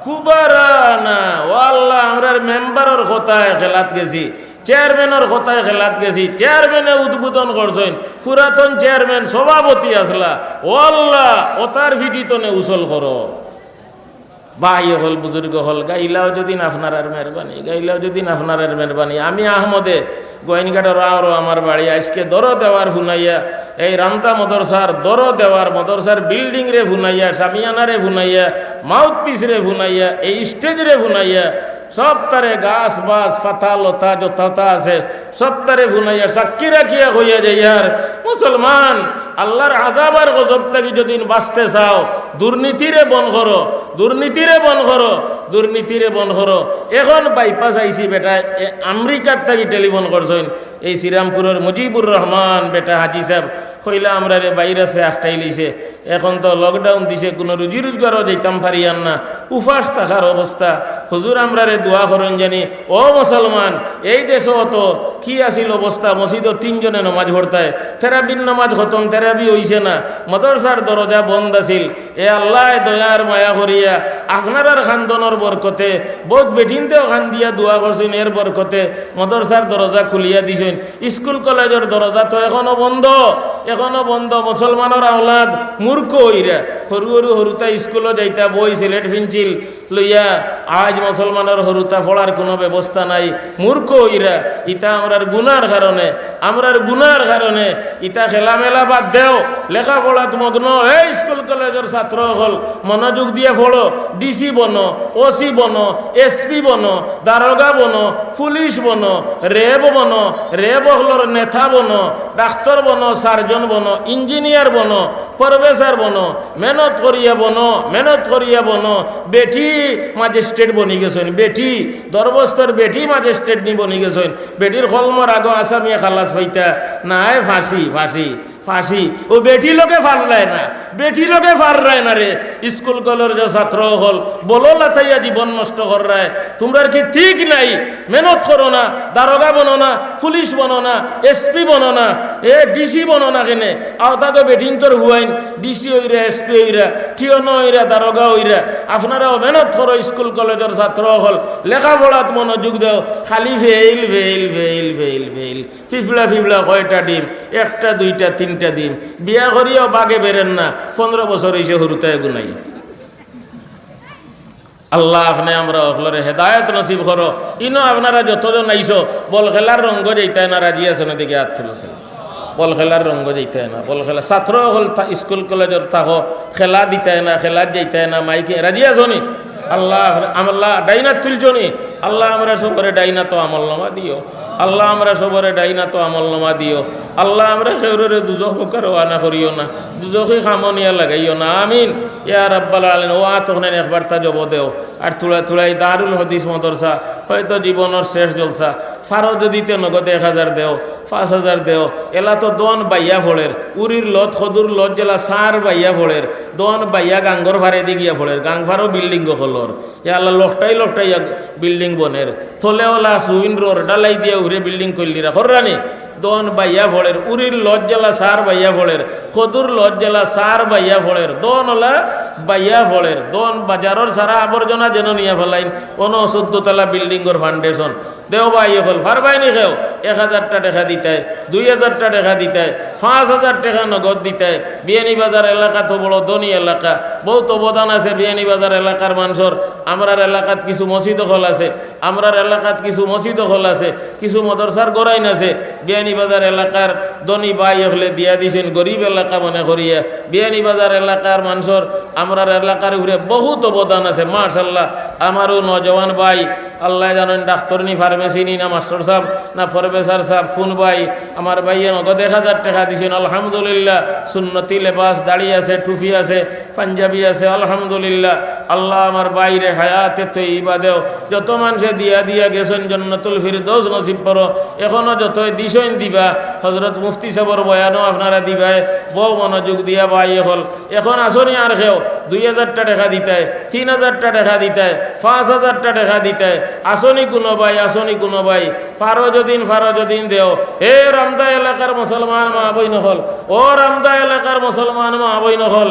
কুবারানা ও আল্লাহ আমরার মেম্বারের কথায় খেলাত গেছি চেয়ারম্যানের কথায় খেলাত গেছি চেয়ারম্যানে উদ্বোধন করছেন পুরাতন চেয়ারম্যান সভাপতি আসলা ও আল্লাহ ও তার ভিটিতনে উসল করো ভাই হল বুজুর্গ হল গাইলাও যদি আপনার মেহরবানি আমি আহমদে গোয়েনঘাটের আরও আমার বাড়ি আজকে দর দেওয়ার ফুনাইয়া এই রামতা মদরসার দর দেওয়ার মদরসার বিল্ডিং রে ফুনাইয়া সামিয়ানা রে ফুনাইয়া মাউথ পিস রে ফুনাইয়া এই স্টেজ রে ফুনাইয়া সব তারে গাছ বাস ফাতা লতা যথা আছে সব তারে ফুনাইয়া সাক্ষী রাখিয়া হইয়া যাইয়ার মুসলমান আল্লাহর আযাবার গজব থেকে যদি বাঁচতে চাও দুর্নীতিরে বন করো এখন বাইপাস আইসি বেটা আমেরিকার থেকে টেলিফোন করছেন এই শ্রীরামপুরের মুজিবুর রহমান বেটা হাজি সাহেব কইলা আমরা রে বাইরে আছে একটাই লিছে এখন তো লকডাউন দিছে কোনো রুজি রোজগারও যাইতাম পারিয়ান না উপাস থাকার অবস্থা হুজুর আমরা রে দোয়া করেন জানি ও মুসলমান এই দেশও তো কি আসিল অবস্থা মসজিদও 3 জনে নামাজ পড়তায় তেরাবির নামাজ খতম তেরাবি হইছে না মাদ্রাসার দরজা বন্ধ আছিল এ আল্লাহ দয়ার মায়া করিয়া আপনার খানদনের বরকতে বহুত বেঠিনতেও খান দিয়া দোয়া করছেন এর বরকতে মাদ্রাসার দরজা খুলিয়া দিছেন স্কুল কলেজের দরজা তো এখনো বন্ধ মুসলমানের আওলাদ মূর্খ হইরা হরুতা স্কুলও যাইতা বই সিলেট ফিনচিল লইয়া আজ মুসলমানের হরুতা পড়ার কোনো ব্যবস্থা নাই মূর্খ হইরা ইতা আমরার গুনার কারণে ইতা খেলামেলা বাদ দেও লেখাপড়াত মগ্ন এই স্কুল কলেজের ছাত্র হল মনোযোগ দিয়ে পড়ো ডিসি বনো ওসি বনো এসপি বনো দারোগা বনো পুলিশ বনো রেব হলর নেতা বনো ডাক্তার বনো সার্জন বনো ইঞ্জিনিয়ার বনো প্রফেসর বনো মেহনত করিয়া বনো বেটি ম্যাজিস্ট্রেট বনি গেছেন বেটি দরবস্তর বেটি ম্যাজিস্ট্রেট নি বনি গেছেন বেটির কলমর আগো আসামিয়া খালাস হইতা নাই ফাঁসি ও বেটি লোকে ফার না রে স্কুল কলেজ ছাত্র হল বলো লাথাইয়া জীবন নষ্ট কর রায় তোমরা কি ঠিক নাই মেহনত করো না দারোগা বনো না পুলিশ বনো না এসপি বনো না ডিসি বনো না কেনে আওতা তো বেটিন তোর হুয়াইন ডিসি হইরা এসপি হইরা টিওনো হইরা দারোগা হইরা আপনারাও মেহনত করো স্কুল কলেজের ছাত্র হল লেখাপড়াত মনোযোগ দেও খালি ফেইল ফিফলা কয়টা ডিম 1টা 2টা 3টা ডিম বিয়া করিয়াও বাগে বেরেন না 15 বছর হইছে হরুতায় গুনাই আল্লাহ আপনি আমরা অখলরে হেদায়ত নসিব করো ইনো আপনারা যতজন আইসো বল খেলার রঙ্গ যাইতায় না রাজি আছে না দিকে হাত তুলেছে বল খেলার রঙ্গ যাইতায় না বল খেলা ছাত্র হল স্কুল কলেজের থাকো খেলা দিতায় না খেলার যাইতায় না মাইকে রাজি আছো নি আল্লাহ ডাইনাত তুলছো নি আল্লাহ আমরা সবরে ডাইনা তো আমলনামা দিও আল্লাহ আমরা সবরে ডাইনা তো আমলনামা দিও আল্লাহ আমরা খেউরে দুজহ কারো আনা করিও না দুজখি খামনিয়া লাগাইও না আমিন ইয়া রাব্বাল আলামিন। ও তখন একবার তা জব দেও আর তুলা তুলাই দারুল হদিস মদরসা হয়তো জীবনের শেষ জলসা ফারো যদি তে নগদ 1000 দেও 5000 দেও এলা তো দন বাইয়া ফলের উরির লত খদুর লত জেলা সার বাইয়া ফলের দন বাইয়া গাঙ্গর ভারে দি গিয়া ফলের গাং ফারো বিল্ডিং গখলর ইয়াল্লা লকটাই লকটাই বিল্ডিং বনের থলেওলা সুইন রোর ডালাই দিয়া উরে বিল্ডিং কইলিরা হররানি দন বাইয়া ফলের উরির লত জেলা সার বাইয়া ফলের খদুর লত জেলা সার বাইয়া ফলের দন ওলা বাইয়া ফলের দন বাজারের সারা আবর্জনা যেন নিয়ে ফেলাইন কোনো 14 তলা বিল্ডিংর ফাউন্ডেশন দেও ভাই হল ফারবাইনি খেও 1000 টাকা দিতে 2000 টাকা দিতে 5000 টাকা নগদ দিতে বিয়ানীবাজার এলাকা তো বড় ধনী এলাকা বহুত অবদান আছে বিয়ানীবাজার এলাকার মানুষের আমরার এলাকাত কিছু মসজিদ হল আছে আমরার এলাকাত কিছু মসজিদ হল আছে কিছু মদরসার গোরাইন আছে বিয়ানীবাজার এলাকার ধনী ভাই হলে দিয়া দিছেন গরিব এলাকা মনে করিয়া বিয়ানীবাজার এলাকার মানুষের আমরার এলাকার উপরে বহুত অবদান আছে মাশাআল্লাহ। আমারও নজওয়ান ভাই আল্লাহ জানেন ডাক্তার নি ফার্মেসি নি না মাস্টার সাহেব না প্রফেসর সাহেব কোন ভাই আমার ভাইয়ে নগদ 1000 টাকা দিছেন আলহামদুলিল্লাহ। সুন্নতি লেবাস দাড়ি আছে টুপি আছে পাঞ্জাবি আছে আলহামদুলিল্লাহ। আল্লাহ আমার বাইরে হায়াতে তৈবা দেও যত মানুষে দিয়া দিয়া গেছেন জান্নাতুল ফিরদৌস নসিব করো এখনো যতই দিছেন দিবা হযরত মুফতি সাহেবের বয়ানও আপনারা দিবাই বহু মনোযোগ দিয়া ভাই হল এখন আসনি আর খেও 2000 টাকা দিতে 3000 টাকা দিতে 5000 টাকা দিতে আসনি কোনো ভাই ফারো যদিন দেও হে রামদা এলাকার মুসলমান মা বই নহল ও রামদা এলাকার মুসলমান মা বই নহল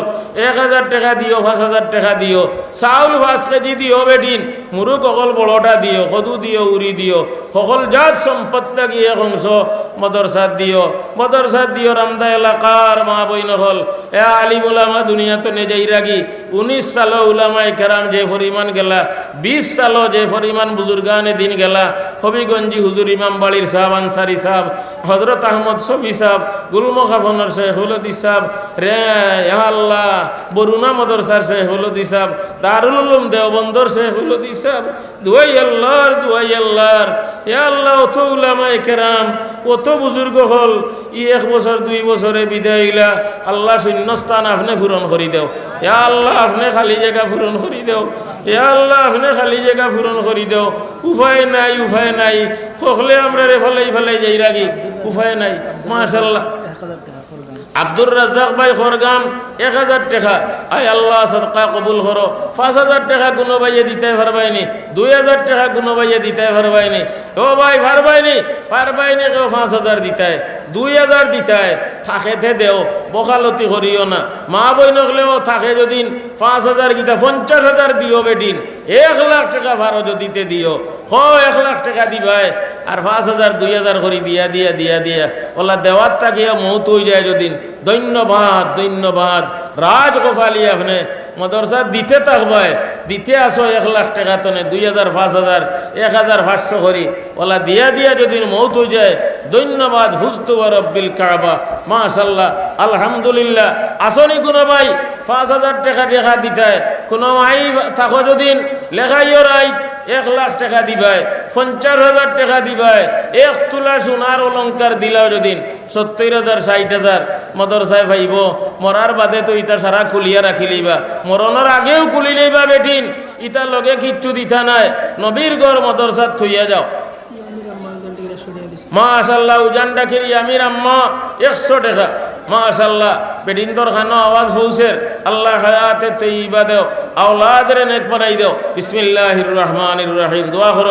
1000 টাকা দিও 5000 টাকা দিও চাউল 5 কেজি দিও বেটিন মুরুক অকল বড়টা দিও কদু দিও উরি দিও সকল জাত সম্পত্তি গিয়ে অংশ মদরসাত দিও রামদা এলাকার মা বই নহল এ আলিম উলামা দুনিয়া তো নেজাই রাগি 19 সাল উলামায়ে কেরাম যে পরিমাণ গেলা 20 সাল যে পরিমাণ বুজুর্গানে দিন গেলা হবিগঞ্জি হুজুর ইমাম বাড়ির সাহেব আনসারি সাহেব হযরত আহমদ শফি সাহেব গুলমখাফনের শেখুল হদিস সাহেব রে আল্লাহ বরুণা মদরসার শেখুল হদিস সাহেব দারুল উলুম দেওবন্দর শেখুল হদিস সাহেব দুয়াই আল্লাহর ইয়া আল্লাহ অত উলামায়ে কেরাম কত বুজুর্গ হল 1 বছর 2 বছরে বিদায় হইলা আল্লাহ শূন্যস্থান আপনি পূরণ করি দেও ইয়া আল্লাহ আপনি খালি জায়গা পূরণ করি দেও ইয়া আল্লাহ আপনি খালি জায়গা পূরণ করি দেও উপায় নাই হকলে আমরা রে ফলাই যাই রাগি উপায় নাই মাশাআল্লাহ। আব্দুর রাজ্জাক ভাই খরগাম 1000 টাকা আয় আল্লাহ সদকা কবুল করো 5000 টাকা কোনো ভাইয়ে দিতে পারবাইনি 2000 টাকা কোনো ভাইয়ে দিতে পারবাইনি ও ভাই পারবাইনি কেউ 5000 দিতে 2000 দিতে থাকেতে দেও বকালতি করিও না মা বই নগলেও থাকে যদি 5000 গিতা 50000 দিও বেটিন 1 লাখ টাকা ভাড়া দিতে দিও 1 লাখ টাকা দিবাই আর 5000 2000 করে দিয়া ওলা দেওয়ার তাকিয়া মৌত হয়ে যায় যদি ধন্যবাদ রাজ গোপালি আপনি মদরসা দিতে থাকবাই দিতে আসো 1 লাখ টাকা তনে 2000 5000 1500 করি ওলা দিয়া যদি মৌত হয়ে যায় ধন্যবাদ হুস্তু রব্বিল কাবা মাশাআল্লাহ আলহামদুলিল্লাহ। আসনি কোনো ভাই 5000 টাকা দিতে কোনো মাই থাকো যদি লেখাইও রাই 1 লাখ টাকা দিবাই 50000 টাকা দিবাই 1 তুলা সোনার অলংকার দিলাও যদি 70000 60,000 মদরসায় ভাইব মরার বাদে তো ইটা সারা খুলিয়া রাখি লইবা মরণের আগেও খুলি লইবা বেটিন ইটা লগে কিচ্ছু দিতা নাই নবীর ঘর মদরসাত থইয়া যাও মাশাআল্লাহ। উজান ডাকির আমির আম্মা 100 টাকা মাশাআল্লাহ। বেডিন্দর খানো আওয়াজ পৌঁছের আল্লাহ হায়াতে তৈবা দেও আওলাদের নেক বানাই দেও বিসমিল্লাহির রহমানির রহিম দোয়া করো।